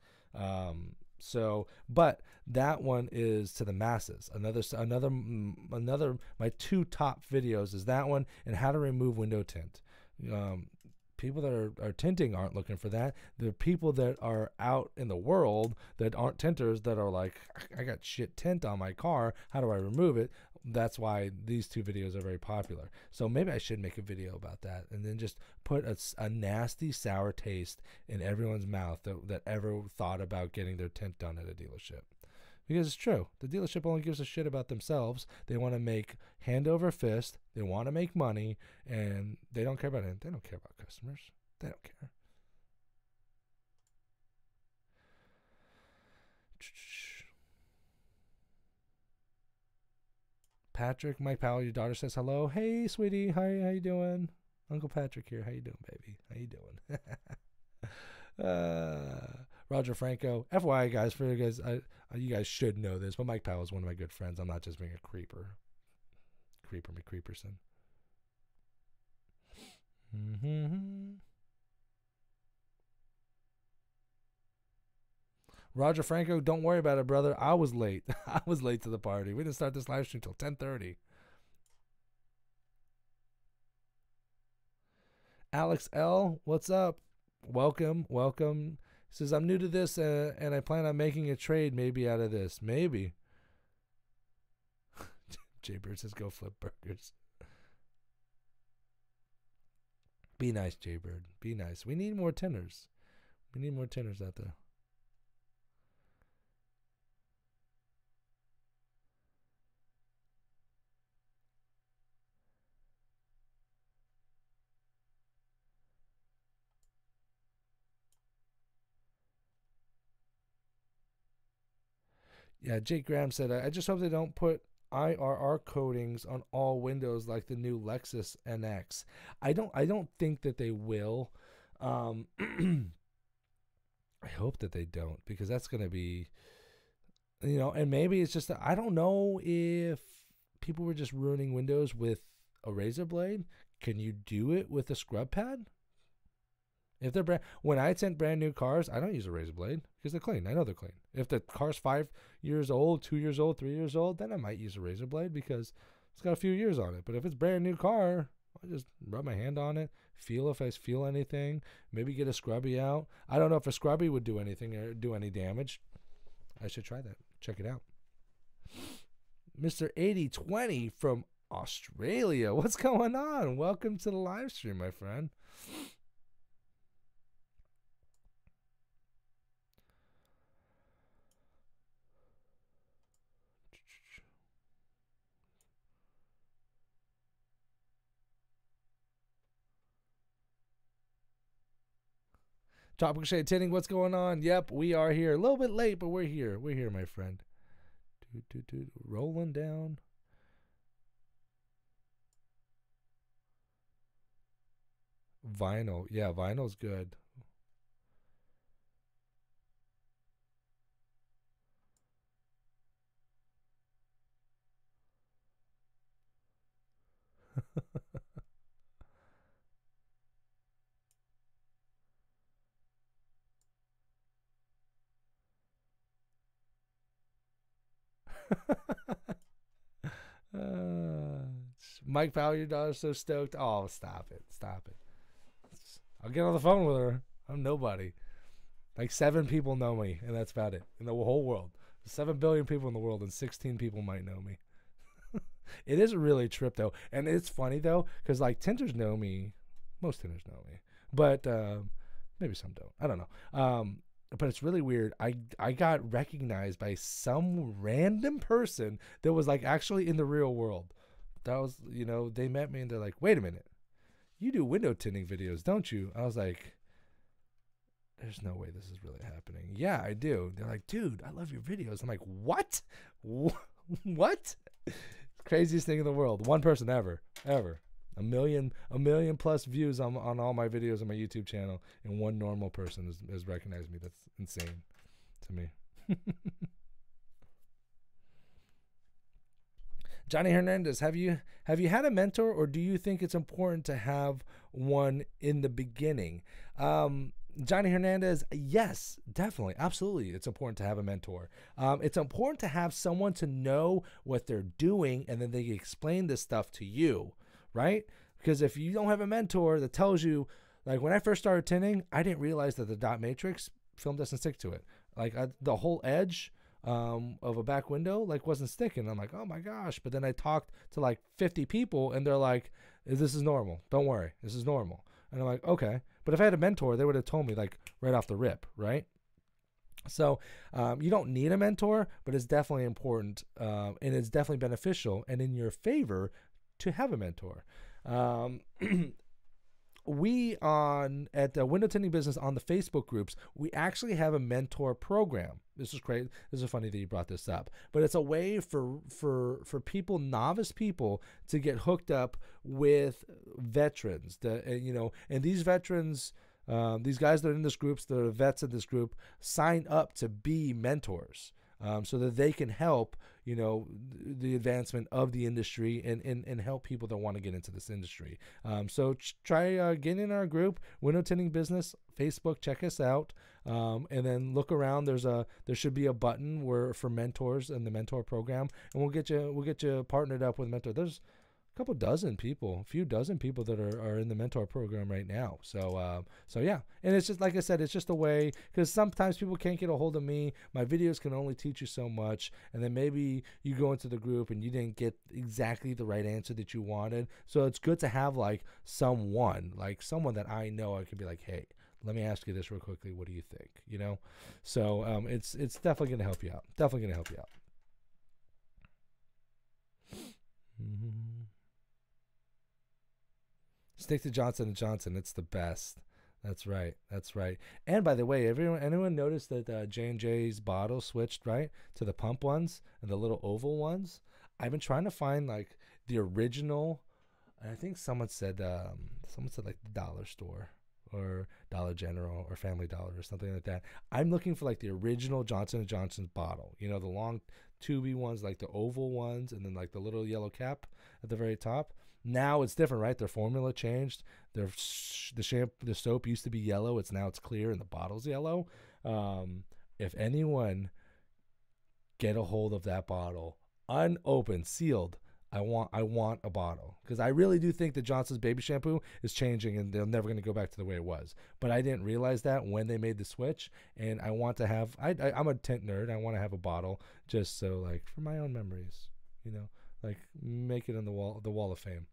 But that one is to the masses. Another my 2 top videos is that one and how to remove window tint. People that are tinting aren't looking for that. The people that are out in the world that aren't tinters that are like, I got shit tint on my car, how do I remove it? That's why these 2 videos are very popular. So maybe I should make a video about that and then just put a nasty sour taste in everyone's mouth that ever thought about getting their tint done at a dealership. Because it's true. The dealership only gives a shit about themselves. They want to make hand over fist. They want to make money, and they don't care about it. They don't care about customers. They don't care. Patrick, Mike Powell, your daughter says hello. Hey, sweetie. Hi, how you doing? Uncle Patrick here. How you doing, baby? How you doing? Roger Franco. FYI, guys, for you guys, you guys should know this, but Mike Powell is one of my good friends. I'm not just being a creeper. Creeper McCreeperson. Roger Franco, don't worry about it, brother. I was late. I was late to the party. We didn't start this live stream until 10:30. Alex L, what's up? Welcome. He says, I'm new to this and I plan on making a trade maybe out of this. Maybe. Jaybird says, go flip burgers. Be nice, Jaybird. Be nice. We need more tinters. We need more tinters out there. Yeah, Jake Graham said, I just hope they don't put IRR coatings on all windows like the new Lexus NX. I don't think that they will. I hope that they don't, because that's going to be, and maybe it's just, I don't know if people were just ruining windows with a razor blade. Can you do it with a scrub pad? If they're when I tint brand new cars, I don't use a razor blade because they're clean. I know they're clean. If the car's 5 years old, 2 years old, 3 years old, then I might use a razor blade because it's got a few years on it. But if it's brand new car, I just rub my hand on it, feel if I feel anything, maybe get a scrubby out. I don't know if a scrubby would do anything or do any damage. I should try that. Check it out. Mr. 8020 from Australia. What's going on? Welcome to the live stream, my friend. Tropical Shade Tinting, what's going on? Yep, we are here. A little bit late, but we're here. We're here, my friend. Rolling down. Vinyl. Yeah, vinyl's good. uh, Mike Powell, your daughter's so stoked. Oh, stop it. Stop it. I'll get on the phone with her. I'm nobody. Like 7 people know me, and that's about it in the whole world. 7 billion people in the world, and 16 people might know me. It is a really trip though, and it's funny though because like tinters know me, most tinters know me, but maybe some don't. I don't know. But it's really weird. I got recognized by some random person that was like actually in the real world. That was, you know, they met me and they're like, "Wait a minute, you do window tinting videos, don't you?" I was like, "There's no way this is really happening." "Yeah, I do." They're like, "Dude, I love your videos." I'm like, "What? What?" Craziest thing in the world. One person ever. A million plus views on all my videos on my YouTube channel, and one normal person has recognized me. That's insane to me. Johnny Hernandez, have you had a mentor, or do you think it's important to have one in the beginning? Johnny Hernandez, yes, definitely, absolutely. It's important to have a mentor. It's important to have someone to know what they're doing, and then they explain this stuff to you, right? Because if you don't have a mentor that tells you, like when I first started tinting, I didn't realize that the dot matrix film doesn't stick to it. Like the whole edge of a back window like wasn't sticking. I'm like, oh my gosh. But then I talked to like 50 people, and they're like, this is normal. Don't worry, this is normal. And I'm like, okay. But if I had a mentor, they would have told me like right off the rip, right? So you don't need a mentor, but it's definitely important, and it's definitely beneficial and in your favor to have a mentor. We at the Window Tinting Business on the Facebook groups, we actually have a mentor program. This is great. This is funny that you brought this up, but it's a way for people, novice people, to get hooked up with veterans. And these veterans, these guys that are in this group, that are vets in this group, sign up to be mentors. So that they can help, the advancement of the industry and help people that want to get into this industry. So try getting in our group, Window Tinting Business, Facebook. Check us out, and then look around. There should be a button for mentors in the mentor program, and we'll get you partnered up with a mentor. There's a few dozen people that are in the mentor program right now. So yeah, and it's just like I said, it's just a way, because sometimes people can't get a hold of me. My videos can only teach you so much, and then maybe you go into the group and you didn't get exactly the right answer that you wanted. So it's good to have like someone that I know I can be like, hey, let me ask you this real quickly. What do you think? So it's definitely going to help you out. Mm-hmm. Stick to Johnson & Johnson. It's the best. That's right. And by the way, anyone noticed that J&J's bottle switched, right, to the pump ones and the little oval ones? I've been trying to find like the original, and I think someone said like the dollar store or Dollar General or Family Dollar or something like that. I'm looking for like the original Johnson & Johnson's bottle. The long tubey ones, like the oval ones, and then like the little yellow cap at the very top. Now it's different, right? Their formula changed. The soap used to be yellow. It's clear, and the bottle's yellow. If anyone get a hold of that bottle, unopened, sealed, I want a bottle, because I really do think that Johnson's baby shampoo is changing, and they're never going to go back to the way it was. But I didn't realize that when they made the switch, and I want to have. I'm a tint nerd. I want to have a bottle just so, like, for my own memories, like make it on the wall of fame.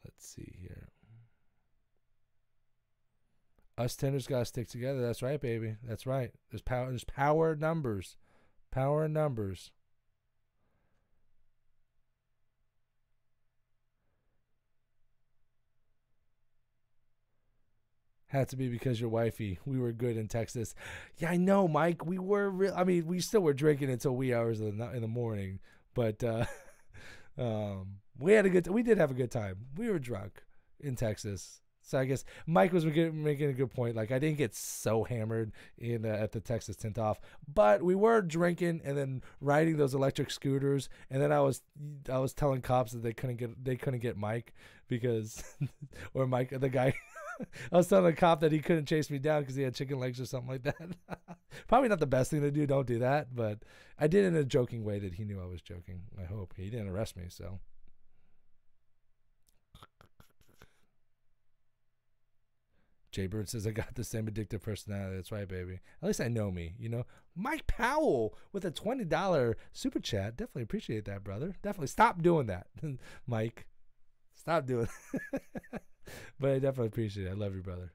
Let's see here. Us tenders gotta stick together. That's right, baby. That's right. There's power in numbers. Power in numbers. Had to be because you're wifey. We were good in Texas. Yeah, I know, Mike. We were we still were drinking until wee hours in the morning. But We did have a good time. We were drunk in Texas. So I guess Mike was making a good point. Like, I didn't get so hammered in at the Texas Tint Off, but we were drinking and then riding those electric scooters. And then I was telling cops that they couldn't get Mike because, or Mike, the guy. I was telling a cop that he couldn't chase me down because he had chicken legs or something like that. Probably not the best thing to do. Don't do that. But I did it in a joking way that he knew I was joking. I hope he didn't arrest me. So. Jay Bird says, I got the same addictive personality. That's right, baby. At least I know me, you know. Mike Powell with a $20 super chat. Definitely appreciate that, brother. Definitely stop doing that, Mike. Stop doing it. But I definitely appreciate it. I love you, brother.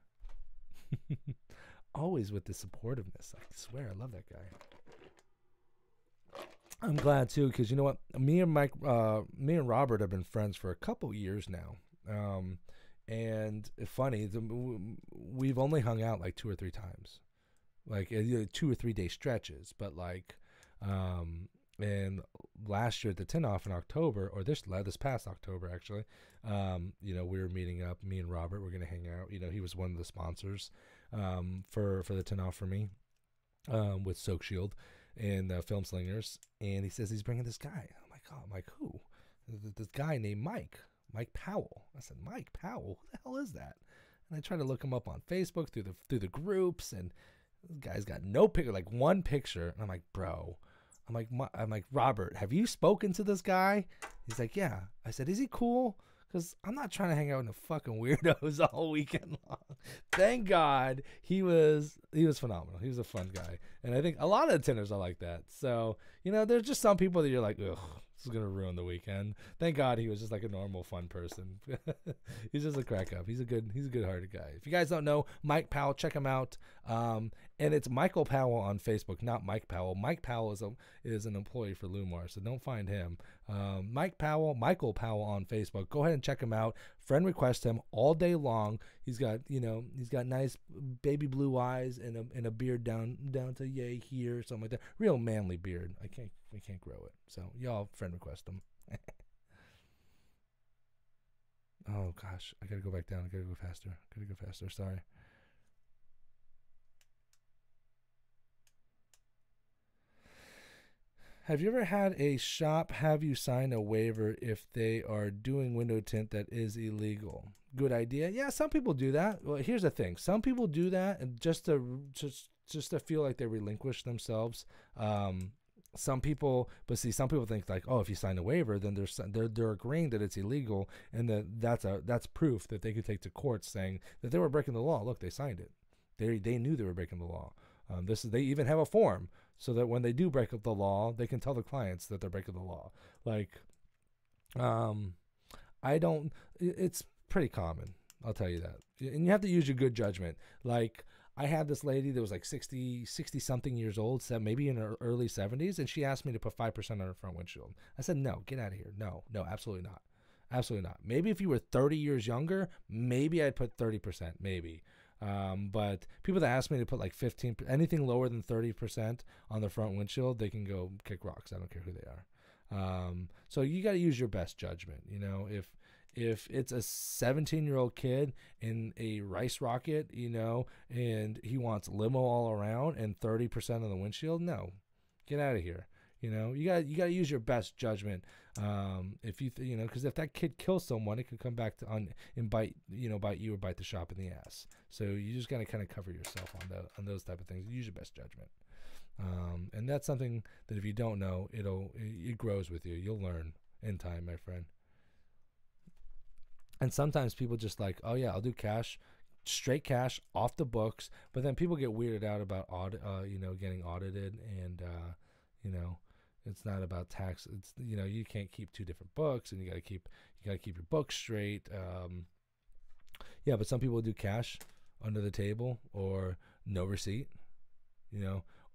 Always with the supportiveness. I swear, I love that guy. I'm glad, too, because you know what? Me and Robert have been friends for a couple years now. And it's funny, we've only hung out like 2 or 3 times, like 2 or 3 day stretches. But like, and last year at the Tint Off in October, or this past October actually, you know, we were meeting up. Me and Robert were gonna hang out. You know, he was one of the sponsors for the Tint Off for me, with Soak Shield and Film Slingers. And he says he's bringing this guy. I'm like, oh, I'm like, who? This guy named Mike Powell. I said, Mike Powell, who the hell is that? And I tried to look him up on Facebook through the groups, and this guy's got no picture, like one picture. And I'm like, bro, I'm like, Robert, have you spoken to this guy? He's like, yeah. I said, is he cool? Because I'm not trying to hang out with the fucking weirdos all weekend long. Thank God he was phenomenal. He was a fun guy. And I think a lot of the tinters are like that. So, you know, there's just some people that you're like, ugh, this is going to ruin the weekend. Thank God he was just like a normal, fun person. He's just a crack up. He's a good hearted guy. If you guys don't know Mike Powell, check him out. And it's Michael Powell on Facebook, not Mike Powell. Mike Powell is an employee for Lumar, so don't find him. Michael Powell on Facebook. Go ahead and check him out. Friend request him all day long. He's got nice baby blue eyes and a beard down to yay here, something like that. Real manly beard. We can't grow it. So y'all friend request him. Oh gosh, I gotta go back down. I gotta go faster. Sorry. Have you ever had a shop have you sign a waiver if they are doing window tint that is illegal? Good idea. Yeah, some people do that. Well, here's the thing. Some people do that and just to feel like they relinquish themselves. Some people think like, oh, if you sign a waiver, then they're agreeing that it's illegal, and that's proof that they could take to court saying that they were breaking the law. Look, they signed it. They knew they were breaking the law. They even have a form so that when they do break up the law, they can tell the clients that they're breaking the law. Like, it's pretty common. I'll tell you that. And you have to use your good judgment. Like, I had this lady that was like 60 something years old, maybe in her early 70s. And she asked me to put 5% on her front windshield. I said, no, get out of here. No, absolutely not. Absolutely not. Maybe if you were 30 years younger, maybe I'd put 30%, maybe. But people that ask me to put like 15, anything lower than 30% on the front windshield, they can go kick rocks. I don't care who they are. So you got to use your best judgment. You know, if it's a 17-year-old kid in a rice rocket, you know, and he wants limo all around and 30% on the windshield, no, get out of here. You know, you got to use your best judgment. If you know, because if that kid kills someone, it could come back and bite you or bite the shop in the ass. So you just got to kind of cover yourself on those type of things. Use your best judgment. And that's something that if you don't know, it grows with you. You'll learn in time, my friend. And sometimes people just like, oh yeah, I'll do cash, straight cash off the books. But then people get weirded out about getting audited, and it's not about tax. It's, you can't keep 2 different books, and you got to keep your books straight. Yeah, but some people do cash under the table or no receipt,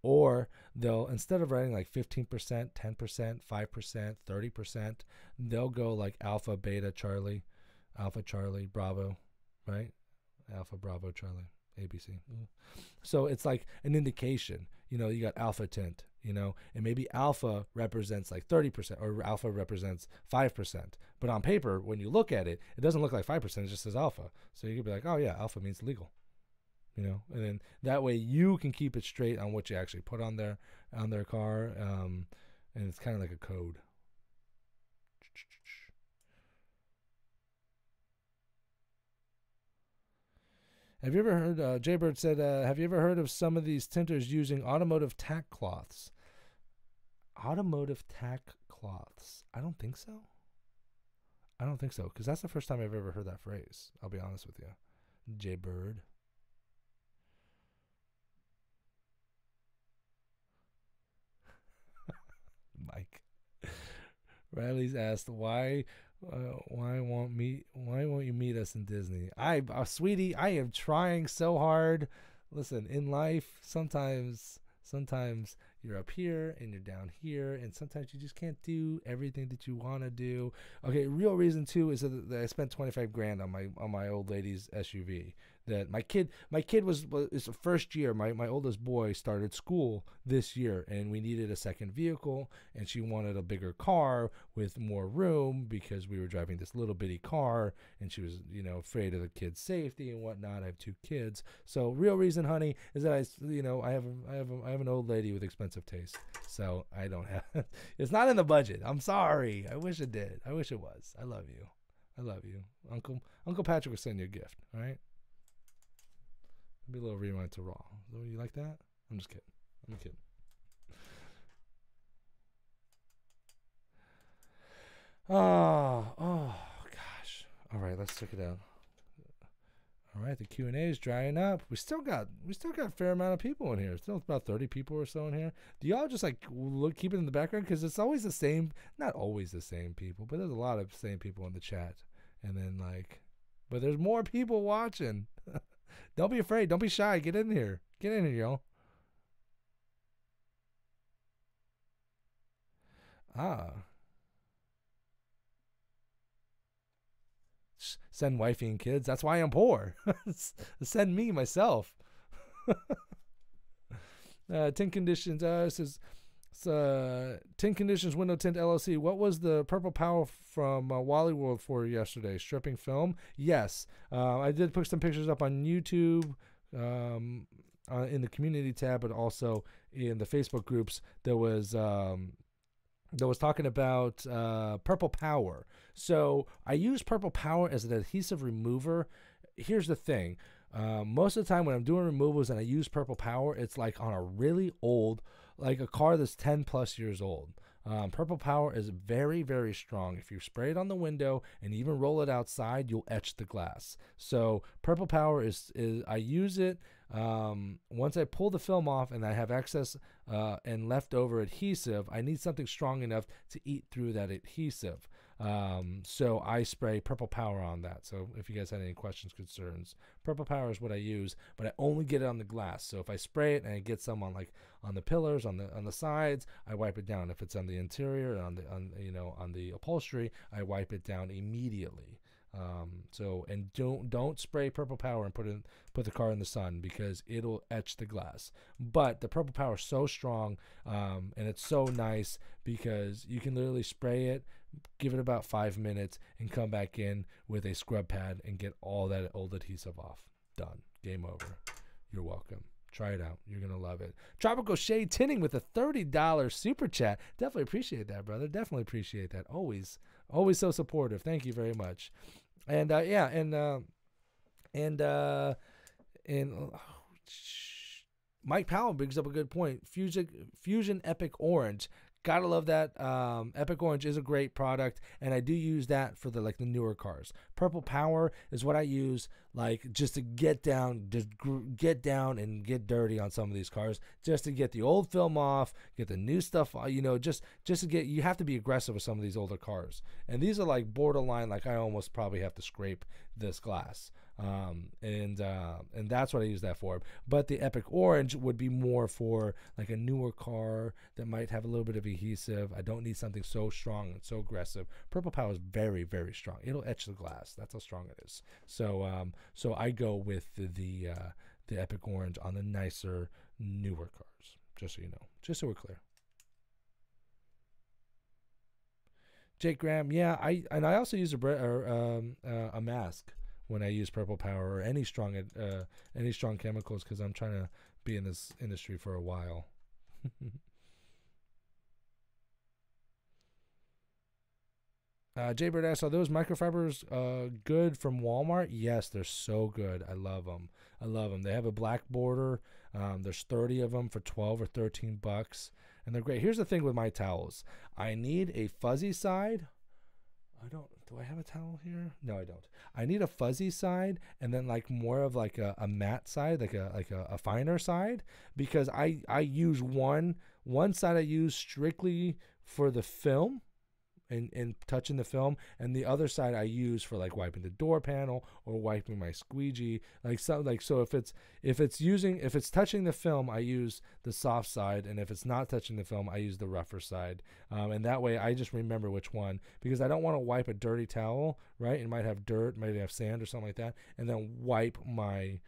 or they'll, instead of writing like 15%, 10%, 5%, 30%, they'll go like Alpha, Beta, Charlie, Bravo, right? Alpha, Bravo, Charlie, ABC. So it's like an indication, you got alpha tint, you know, and maybe alpha represents like 30% or alpha represents 5%. But on paper, when you look at it, it doesn't look like 5%, it just says alpha. So you could be like, oh yeah, alpha means legal, you know, and then that way you can keep it straight on what you actually put on their car, and it's kind of like a code. Have you ever heard, Jaybird said, have you ever heard of some of these tinters using automotive tack cloths? Automotive tack cloths? I don't think so. I don't think so, because that's the first time I've ever heard that phrase. I'll be honest with you. Jaybird. Mike. Riley's asked, why won't you meet us in Disney? Sweetie, I am trying so hard. Listen, in life, sometimes you're up here and you're down here, and sometimes you just can't do everything that you want to do. Okay, real reason too is that I spent 25 grand on my old lady's SUV. That my kid was it's the first year. My oldest boy started school this year, and we needed a second vehicle, and she wanted a bigger car with more room because we were driving this little bitty car, and she was, you know, afraid of the kids' safety and whatnot. I have 2 kids, so real reason, honey, is that I have an old lady with expensive taste, so I don't have. It's not in the budget. I'm sorry. I wish it did. I wish it was. I love you. I love you, Uncle Patrick will send you a gift. All right. Be a little rewind to Raw. You like that? I'm just kidding. I'm kidding. Oh gosh. All right, let's check it out. All right, the Q&A is drying up. We still got a fair amount of people in here. Still about 30 people or so in here. Do y'all just like keep it in the background, because it's always the same? Not always the same people, but there's a lot of same people in the chat. And then but there's more people watching. Don't be afraid. Don't be shy. Get in here. Get in here, y'all. Send wifey and kids. That's why I'm poor. Send me myself. Tint Conditions says, Tint Conditions Window Tint LLC. What was the purple power from Wally World for yesterday? Stripping film? Yes. I did put some pictures up on YouTube in the community tab, but also in the Facebook groups. There was talking about purple power. So I use purple power as an adhesive remover. Here's the thing. Most of the time when I'm doing removals and I use purple power, it's like on a really old, like a car that's 10 plus years old. Purple power is very, very strong. If you spray it on the window and even roll it outside, you'll etch the glass. So purple power is I use it once I pull the film off and I have excess and leftover adhesive. I need something strong enough to eat through that adhesive. So I spray purple power on that. So if you guys had any questions, concerns, purple power is what I use, but I only get it on the glass. So if I spray it and I get some on the pillars, on the sides, I wipe it down. If it's on the interior, on the upholstery, I wipe it down immediately. And don't spray purple power and put the car in the sun, because it'll etch the glass. But the purple power is so strong, and it's so nice because you can literally spray it, give it about 5 minutes, and come back in with a scrub pad and get all that old adhesive off. Done. Game over. You're welcome. Try it out. You're going to love it. Tropical Shade Tinting with a $30 super chat. Definitely appreciate that, brother. Definitely appreciate that. Always so supportive. Thank you very much. And Mike Powell brings up a good point. Fusion Epic Orange. Gotta love that. Epic Orange is a great product, and I do use that for the newer cars. Purple Power is what I use just to get down and get dirty on some of these cars, just to get the old film off, get the new stuff, just to get. You have to be aggressive with some of these older cars, and these are borderline. I almost probably have to scrape this glass. And that's what I use that for. But the Epic Orange would be more for a newer car that might have a little bit of adhesive. I don't need something so strong and so aggressive. Purple Power is very, very strong. It'll etch the glass. That's how strong it is. So I go with the Epic Orange on the nicer, newer cars. Just so you know. Just so we're clear. Jake Graham, yeah, I also use a mask when I use Purple Power or any strong chemicals because I'm trying to be in this industry for a while. Jaybird asks, are those microfibers good from Walmart? Yes, they're so good. I love them. I love them. They have a black border. There's 30 of them for 12 or 13 bucks, and they're great. Here's the thing with my towels. I need a fuzzy side. Do I have a towel here? No, I don't. I need a fuzzy side and then like more of like a matte side, like a finer side, because I use one side I use strictly for the film and touching the film, and the other side I use for like wiping the door panel or wiping my squeegee. So if it's touching the film, I use the soft side, and if it's not touching the film, I use the rougher side. And that way I just remember which one, because I don't want to wipe a dirty towel, right? It might have dirt, might have sand or something like that, and then wipe my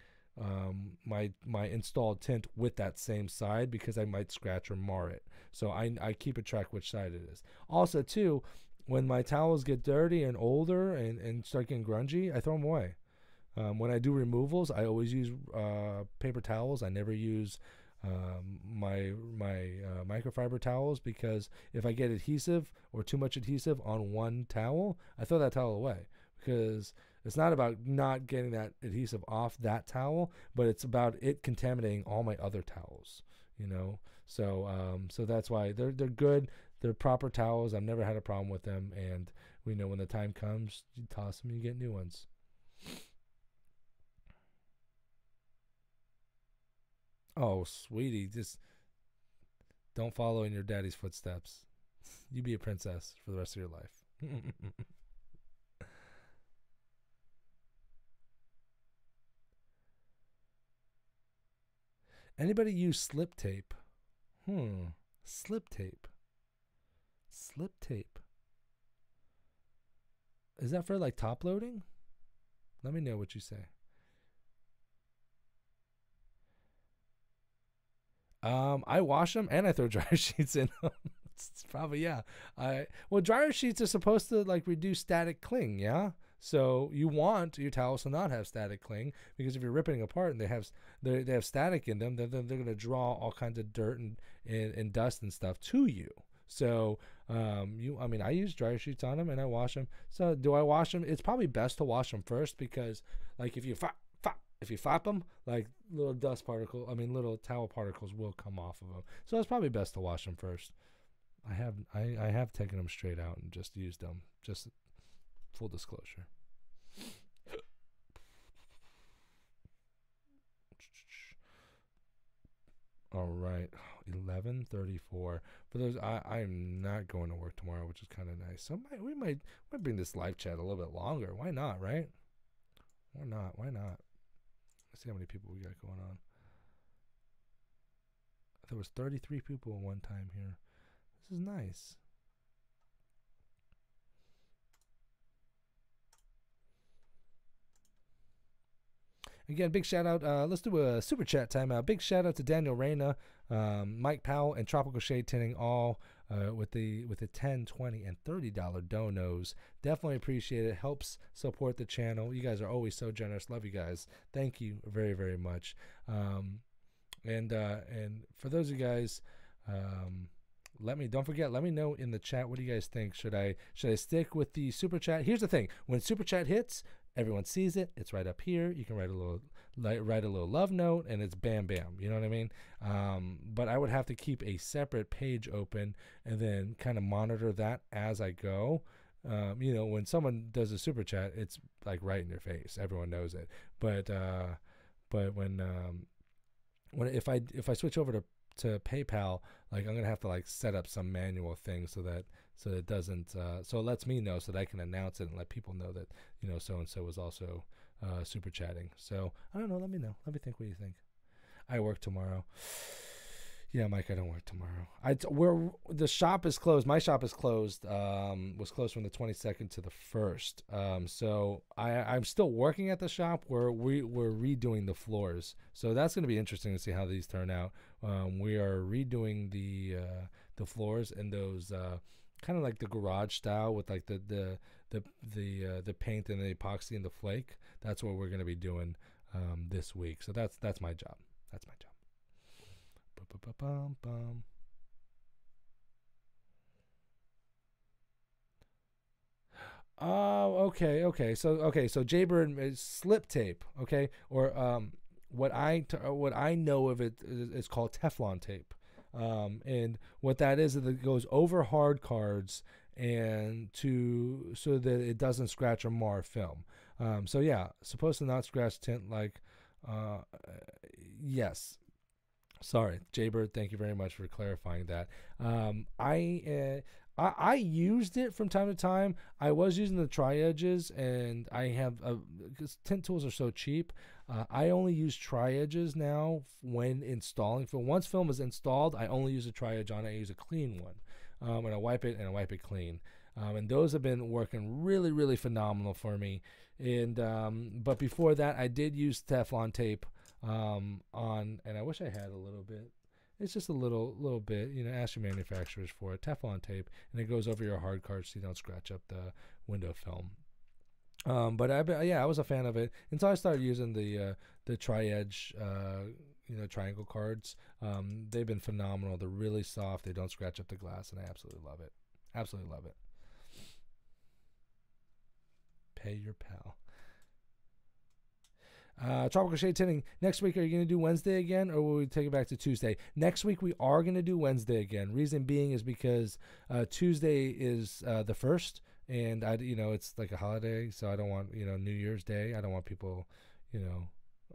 installed tint with that same side, because I might scratch or mar it. So I keep a track which side it is. Also too, when my towels get dirty and older and start getting grungy, I throw them away. When I do removals, I always use paper towels. I never use my microfiber towels, because if I get adhesive or too much adhesive on one towel, I throw that towel away, because it's not about not getting that adhesive off that towel, but it's about it contaminating all my other towels, you know. So that's why they're good. They're proper towels. I've never had a problem with them, and we know when the time comes, you toss them, you get new ones. Oh, sweetie, just don't follow in your daddy's footsteps. You be a princess for the rest of your life. Anybody use slip tape? Slip tape. Slip tape. Is that for like top loading? Let me know what you say. I wash them and I throw dryer sheets in them. It's probably, yeah. Well, dryer sheets are supposed to like reduce static cling, yeah. So you want your towels to not have static cling, because if you're ripping apart and they have static in them, then they're going to draw all kinds of dirt and dust and stuff to you. So I use dryer sheets on them and I wash them. So do I wash them? It's probably best to wash them first, because like if you flap them, like little little towel particles will come off of them. So it's probably best to wash them first. I have taken them straight out and just used them. Just full disclosure. All right, 11:34. For those, I'm not going to work tomorrow, which is kind of nice. So we might bring this live chat a little bit longer. Why not, right? Why not? Let's see how many people we got going on. There was 33 people at one time here. This is nice. Again, big shout out. Let's do a super chat timeout. Big shout out to Daniel Reyna, Mike Powell, and Tropical Shade Tinting, all with the $10, $20, and $30 donos. Definitely appreciate it. Helps support the channel. You guys are always so generous. Love you guys. Thank you very, very much. And for those of you guys, let me know in the chat, what do you guys think? Should I stick with the super chat? Here's the thing: when super chat hits, everyone sees it. It's right up here. You can write a little love note, and it's bam bam. You know what I mean? But I would have to keep a separate page open and then kind of monitor that as I go. When someone does a super chat, it's like right in your face. Everyone knows it. But when if I switch over to PayPal, like I'm gonna have to like set up some manual thing so it doesn't so it lets me know, so that I can announce it and let people know that so and so was also super chatting. So I don't know. Let me know. Let me think. What do you think? I work tomorrow. Yeah, Mike, I don't work tomorrow. The shop is closed. My shop is closed. Was closed from the 22nd to the 1st. So I'm still working at the shop where we're redoing the floors. So that's going to be interesting to see how these turn out. We are redoing the floors, and those kind of like the garage style with like the paint and the epoxy and the flake. That's what we're gonna be doing this week. So that's my job. That's my job. Ba-ba-ba-bum-bum. Oh, so Jaybird is slip tape, okay, or what I know of it is called Teflon tape, and what that is it goes over hard cards and so that it doesn't scratch or mar film. So yeah, supposed to not scratch tint like, uh, yes. Sorry, Jaybird. Thank you very much for clarifying that. I used it from time to time. I was using the tri-edges, and I have because tint tools are so cheap. I only use tri-edges now when installing film. Once film is installed, I only use a tri-edge on it. I use a clean one, and I wipe it clean. And those have been working really, really phenomenal for me. And but before that, I did use Teflon tape on, and I wish I had a little bit. It's just a little bit, ask your manufacturers for it. Teflon tape, and it goes over your hard cards so you don't scratch up the window film. But I was a fan of it until I started using the tri-edge, triangle cards. They've been phenomenal. They're really soft. They don't scratch up the glass, and I absolutely love it. Absolutely love it. Pay your pal. Tropical Shade Tinting. Next week, are you going to do Wednesday again, or will we take it back to Tuesday? Next week, we are going to do Wednesday again. Reason being is because Tuesday is the 1st, and it's like a holiday, so I don't want New Year's Day. I don't want people, I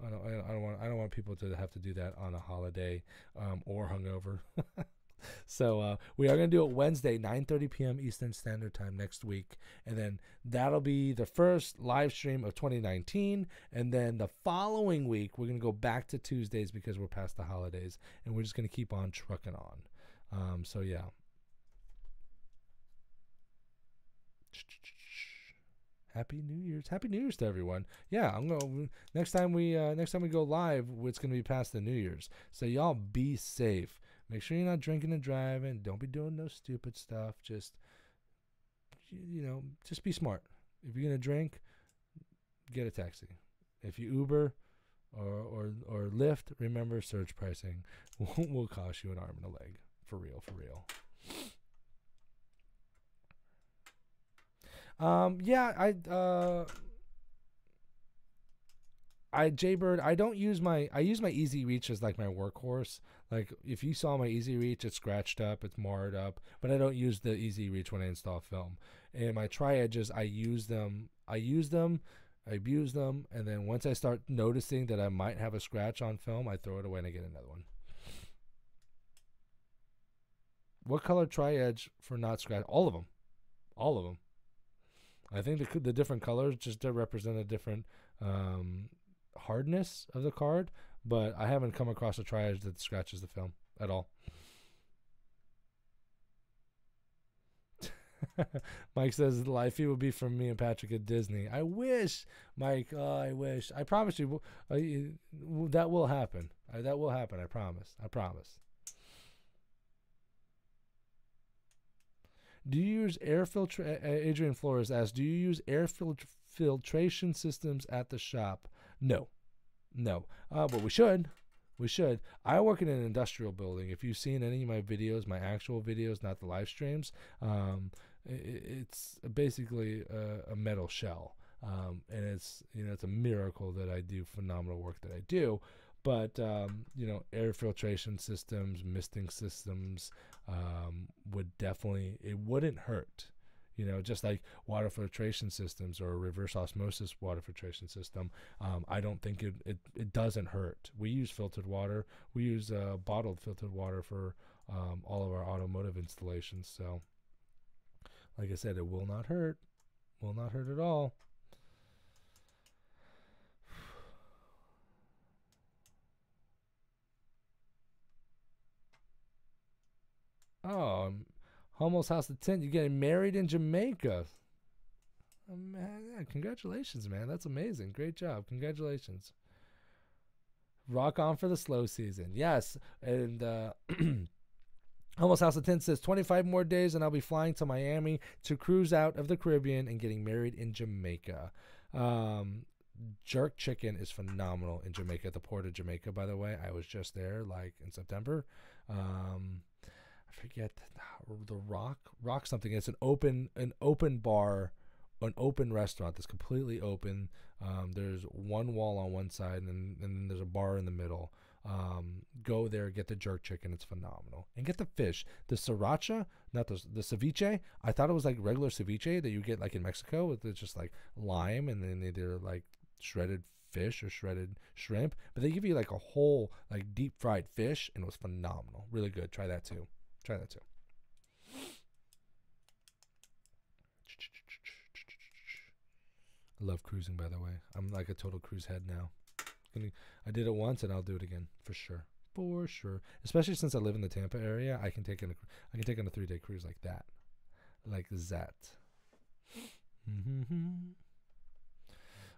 don't want people to have to do that on a holiday or hungover. So we are going to do it Wednesday, 9:30 p.m. Eastern Standard Time next week. And then that'll be the first live stream of 2019. And then the following week, we're going to go back to Tuesdays because we're past the holidays. And we're just going to keep on trucking on. So, yeah. Happy New Year's. Happy New Year's to everyone. Yeah, next time we go live, it's going to be past the New Year's. So y'all be safe. Make sure you're not drinking and driving. Don't be doing no stupid stuff. Just be smart. If you're going to drink, get a taxi. If you Uber or Lyft, remember surge pricing will cost you an arm and a leg. For real, for real. Jaybird, I use my Easy Reach as like my workhorse. Like if you saw my Easy Reach, it's scratched up, it's marred up, but I don't use the Easy Reach when I install film. And my tri-edges, I use them, I abuse them, and then once I start noticing that I might have a scratch on film, I throw it away and I get another one. What color tri-edge for not scratch? All of them. All of them. I think the different colors just to represent a different hardness of the card, but I haven't come across a tri-edge that scratches the film at all. Mike says the live feed will be from me and Patrick at Disney. I wish, Mike. I wish. I promise you that will happen. That will happen. I promise. I promise. Do you use air filtration? Adrian Flores asks, do you use air filtration systems at the shop? No. But we should. We should. I work in an industrial building. If you've seen any of my videos, my actual videos, not the live streams, it's basically a metal shell. And it's a miracle that I do phenomenal work that I do. But air filtration systems, misting systems it wouldn't hurt. Just like water filtration systems or a reverse osmosis water filtration system, I don't think it doesn't hurt. We use filtered water. We use bottled filtered water for all of our automotive installations. So, like I said, it will not hurt. Will not hurt at all. Oh, Hummel's House of Tint. You're getting married in Jamaica. Oh, man, yeah, congratulations, man. That's amazing. Great job. Congratulations. Rock on for the slow season. Yes. And Almost House of Tint says 25 more days and I'll be flying to Miami to cruise out of the Caribbean and getting married in Jamaica. Jerk chicken is phenomenal in Jamaica, at the port of Jamaica, by the way. I was just there like in September. I forget the rock something. It's an open bar, an open restaurant that's completely open. There's one wall on one side and then there's a bar in the middle. Go there, get the jerk chicken. It's phenomenal. And get the fish. The sriracha, not the ceviche. I thought it was like regular ceviche that you get like in Mexico with just like lime and then either like shredded fish or shredded shrimp. But they give you like a whole like deep fried fish and it was phenomenal. Really good. Try that too. I love cruising, by the way. I'm like a total cruise head now. I did it once and I'll do it again for sure. For sure. Especially since I live in the Tampa area, I can take on a 3-day cruise like that. Like that.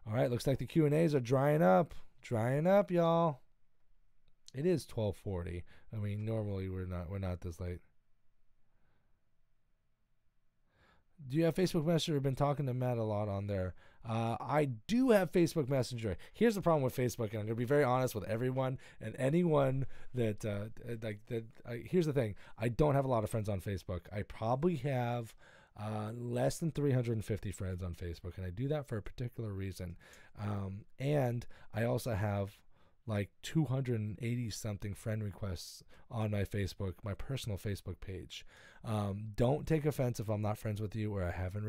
All right, looks like the Q&As are drying up. Drying up, y'all. It is 12:40. I mean, normally we're not this late. Do you have Facebook Messenger? I've been talking to Matt a lot on there. I do have Facebook Messenger. Here's the problem with Facebook, and I'm going to be very honest with everyone and anyone that here's the thing. I don't have a lot of friends on Facebook. I probably have less than 350 friends on Facebook, and I do that for a particular reason. And I also have like 280 something friend requests on my personal Facebook page. Don't take offense if I'm not friends with you or I haven't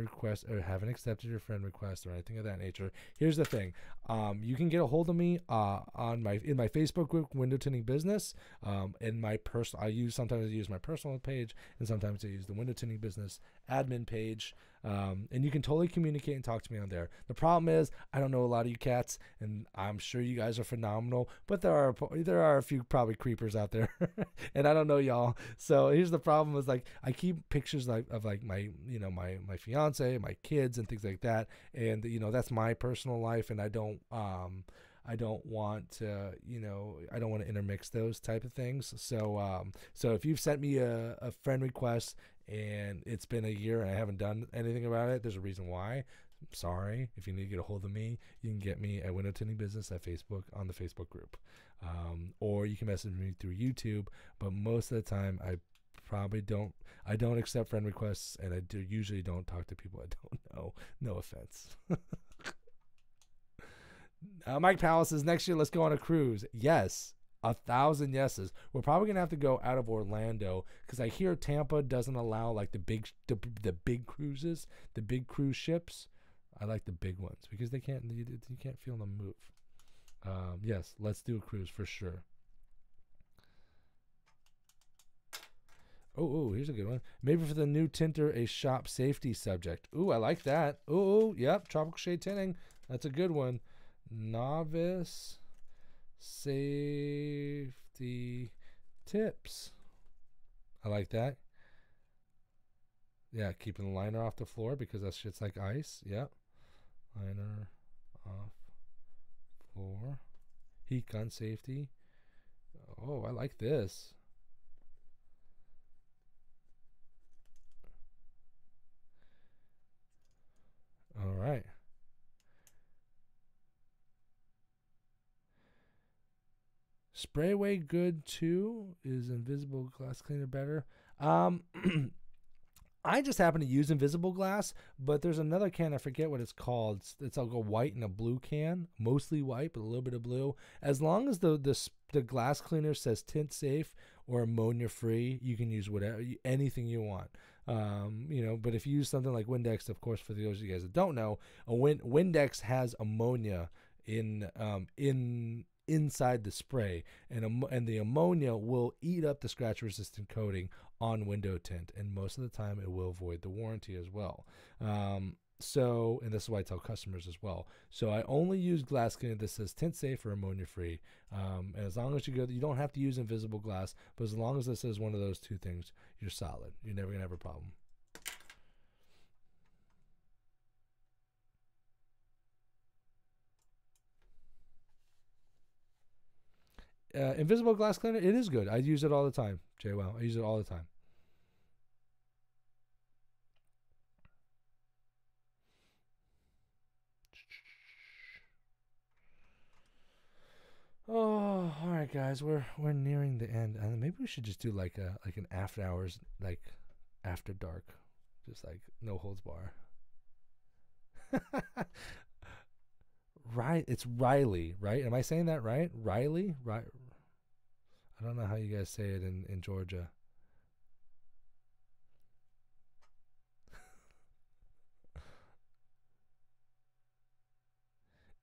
accepted your friend request or anything of that nature. Here's the thing. You can get a hold of me in my Facebook group, Window Tinting Business. Sometimes I use my personal page and sometimes I use the Window Tinting Business admin page. And you can totally communicate and talk to me on there. The problem is I don't know a lot of you cats, and I'm sure you guys are phenomenal, but there are a few probably creepers out there, and I don't know y'all. So here's the problem: is like I keep pictures of my fiance, my kids, and things like that, and that's my personal life, and I don't want to intermix those type of things. So if you've sent me a friend request and it's been a year and I haven't done anything about it, there's a reason why. I'm sorry. If you need to get a hold of me, you can get me at Window Tinting Business at Facebook on the Facebook group, or you can message me through YouTube. But most of the time, I don't accept friend requests, and I usually don't talk to people I don't know. No offense. Mike Powell says, next year, let's go on a cruise. Yes. 1,000 yeses. We're probably going to have to go out of Orlando because I hear Tampa doesn't allow like the big cruises, the big cruise ships. I like the big ones because you can't feel them move. Yes, let's do a cruise for sure. Oh, here's a good one. Maybe for the new tinter, a shop safety subject. Ooh, I like that. Ooh, yep, tropical shade tinting. That's a good one. Novice safety tips. I like that. Yeah, keeping the liner off the floor because that shit's like ice. Yep. Liner off floor. Heat gun safety. Oh, I like this. All right. Sprayway good too. Is invisible glass cleaner better? I just happen to use invisible glass, but there's another can, I forget what it's called. It's a white and a blue can, mostly white, but a little bit of blue. As long as the glass cleaner says tint safe or ammonia free, you can use anything you want. But if you use something like Windex, of course, for those of you guys that don't know, Windex has ammonia inside the spray, and the ammonia will eat up the scratch resistant coating on window tint, and most of the time it will void the warranty as well. And this is why I tell customers as well. So I only use glass cleaner that says tint safe or ammonia free. And as long as you don't have to use invisible glass, but as long as it says one of those two things, you're solid. You're never gonna have a problem. Invisible glass cleaner, it is good. I use it all the time, JWoww. I use it all the time. right, guys, we're nearing the end, and maybe we should just do like an after hours, like after dark, just like no holds bar. Right, it's Riley, right? Am I saying that right? Riley, right? I don't know how you guys say it in Georgia.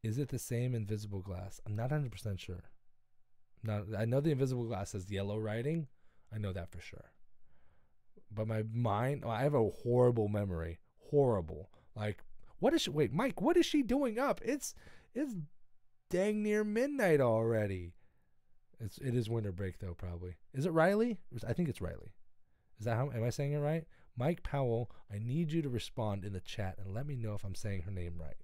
Is it the same invisible glass? I'm not 100% sure. Not, I know the invisible glass has yellow writing. I know that for sure. But my mind, I have a horrible memory. Horrible. Like, what is she? Wait, Mike, what is she doing up? It's dang near midnight already. It is winter break though, probably. Is it Riley? I think it's Riley. Is that how? Am I saying it right? Mike Powell, I need you to respond in the chat and let me know if I'm saying her name right.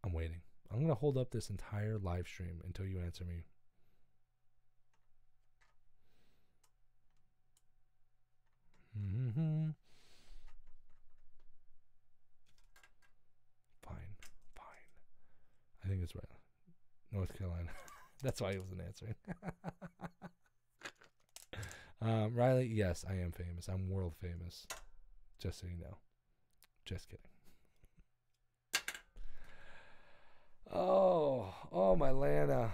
I'm waiting. I'm gonna hold up this entire live stream until you answer me. Mm-hmm. Fine. I think it's right. North Carolina. That's why he wasn't answering. Riley, yes, I am famous. I'm world famous. Just so you know. Just kidding. Oh, my Lana.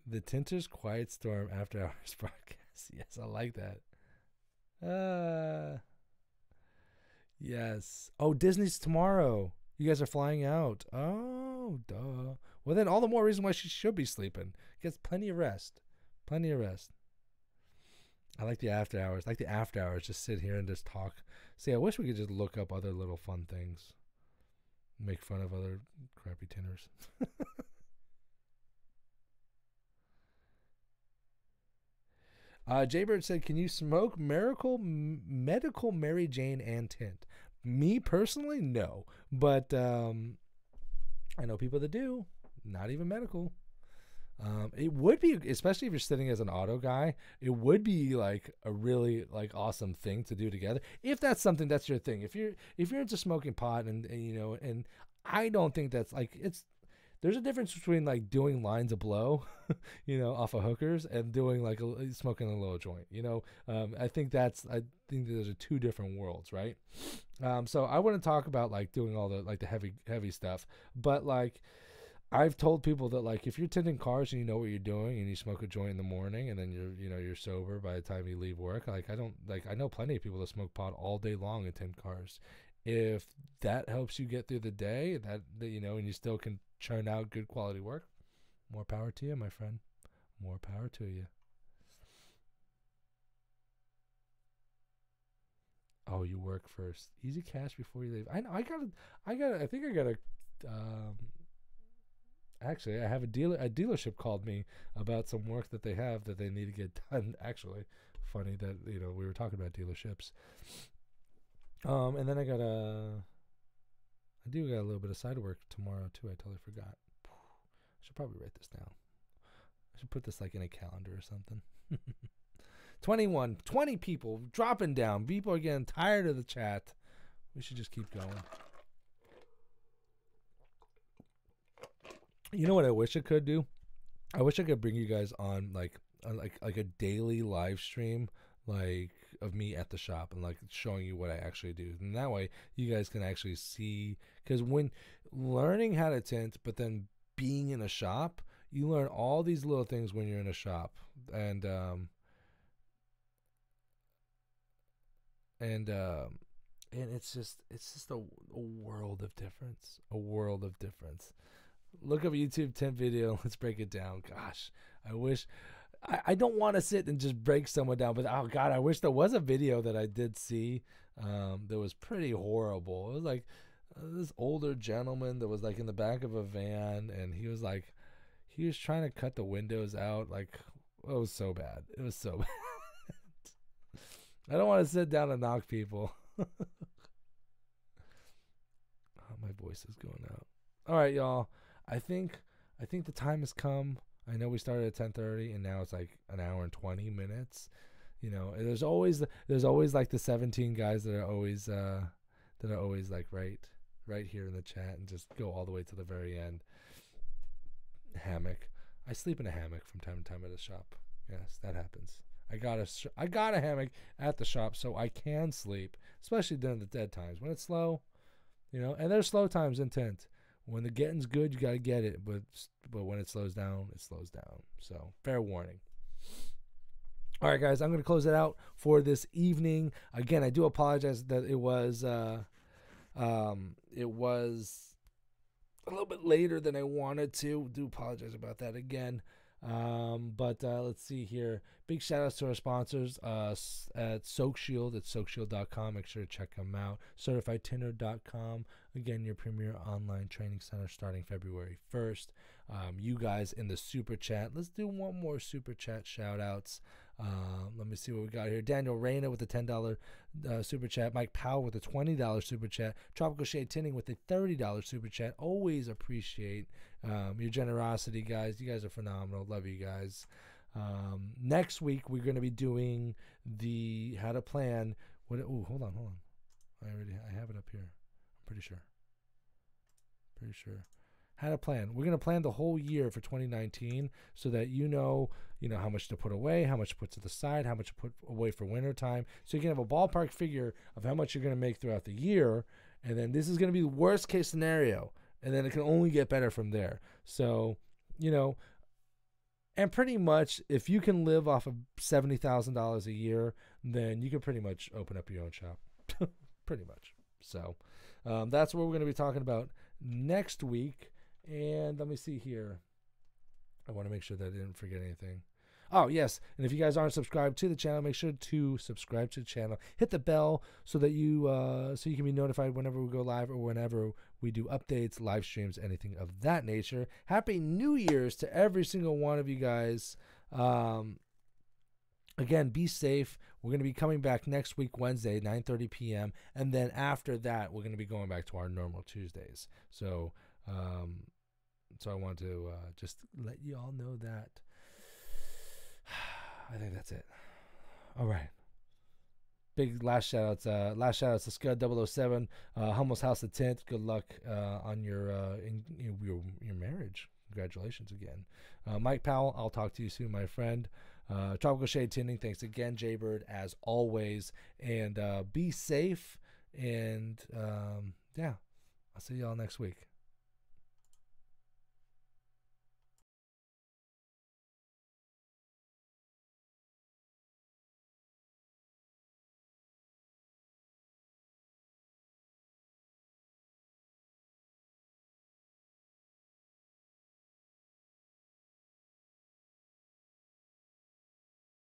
The Tinters Quiet Storm After Hours broadcast. Yes, I like that. Yes. Oh, Disney's tomorrow. You guys are flying out. Oh, duh. Well, then all the more reason why she should be sleeping. Gets plenty of rest. Plenty of rest. I like the after hours. I like the after hours. Just sit here and just talk. See, I wish we could just look up other little fun things. Make fun of other crappy tinters. Jaybird said, can you smoke medical Mary Jane and tint? Me personally, no. But I know people that do. Not even medical. It would be, especially if you're sitting as an auto guy, it would be like a really like awesome thing to do together. If that's something that's your thing. If you're into smoking pot and you know, and I don't think that's like there's a difference between like doing lines of blow, you know, off of hookers and doing like smoking a little joint, you know. I think those are two different worlds, right? So I wouldn't talk about like doing all the like the heavy stuff, but like I've told people that like if you're tinting cars and you know what you're doing and you smoke a joint in the morning and then you're sober by the time you leave work, like I know plenty of people that smoke pot all day long and tint cars. If that helps you get through the day, that you know, and you still can churn out good quality work, more power to you, my friend. More power to you. Oh, you work first. Easy cash before you leave. I know. I think I gotta. Actually, I have a dealership called me about some work that they have that they need to get done. Actually, funny that we were talking about dealerships. And then I do got a little bit of side work tomorrow too. I totally forgot. I should probably write this down. I should put this like in a calendar or something. 20 people dropping down. People are getting tired of the chat. We should just keep going. You know what I wish I could do? I wish I could bring you guys on like a daily live stream like of me at the shop and like showing you what I actually do. And that way you guys can actually see, because when learning how to tint but then being in a shop, you learn all these little things when you're in a shop. And it's just a world of difference. A world of difference. Look up a YouTube tint video. Let's break it down. Gosh, I wish. I don't want to sit and just break someone down, but oh god, I wish there was a video that I did see that was pretty horrible. It was like this older gentleman that was like in the back of a van, and he was trying to cut the windows out. Like, it was so bad. It was so bad. I don't want to sit down and knock people. Oh, my voice is going out. All right, y'all. I think the time has come. I know we started at 10:30 and now it's like an hour and 20 minutes. You know, there's always like the 17 guys that are always like right here in the chat and just go all the way to the very end. Hammock. I sleep in a hammock from time to time at a shop. Yes, that happens. I got a hammock at the shop so I can sleep, especially during the dead times when it's slow. You know, and there's slow times in Tint. When the getting's good, you got to get it, but when it slows down, it slows down. So, fair warning. All right, guys, I'm going to close it out for this evening. Again, I do apologize that it was a little bit later than I wanted to. Do apologize about that again. But let's see here. Big shout outs to our sponsors at Soak Shield at soakshield.com. Make sure to check them out. CertifiedTinter.com. Again, your premier online training center starting February 1st. You guys in the super chat. Let's do one more super chat shout outs. Let me see what we got here. Daniel Reyna with a $10 super chat. Mike Powell with a $20 super chat. Tropical Shade Tinting with a $30 super chat. Always appreciate your generosity, guys. You guys are phenomenal. Love you guys. Next week we're going to be doing the how to plan. Oh, hold on. I have it up here. I'm pretty sure. How to plan. We're going to plan the whole year for 2019 so that you know how much to put away, how much to put to the side, how much to put away for winter time. So you can have a ballpark figure of how much you're going to make throughout the year. And then this is going to be the worst case scenario. And then it can only get better from there. So, and pretty much if you can live off of $70,000 a year, then you can pretty much open up your own shop. Pretty much. So that's what we're going to be talking about next week. And let me see here. I want to make sure that I didn't forget anything. Oh, yes. And if you guys aren't subscribed to the channel, make sure to subscribe to the channel. Hit the bell so that you can be notified whenever we go live or whenever we do updates, live streams, anything of that nature. Happy New Year's to every single one of you guys. Again, be safe. We're going to be coming back next week, Wednesday, 9:30 p.m. And then after that, we're going to be going back to our normal Tuesdays. So I want to just let you all know that. I think that's it. All right. Big last shout outs to Scud 007, Hummel's House of Tint. Good luck on your marriage. Congratulations again. Mike Powell, I'll talk to you soon, my friend. Tropical Shade Tinting, thanks again, Jaybird, as always. And be safe. And I'll see y'all next week.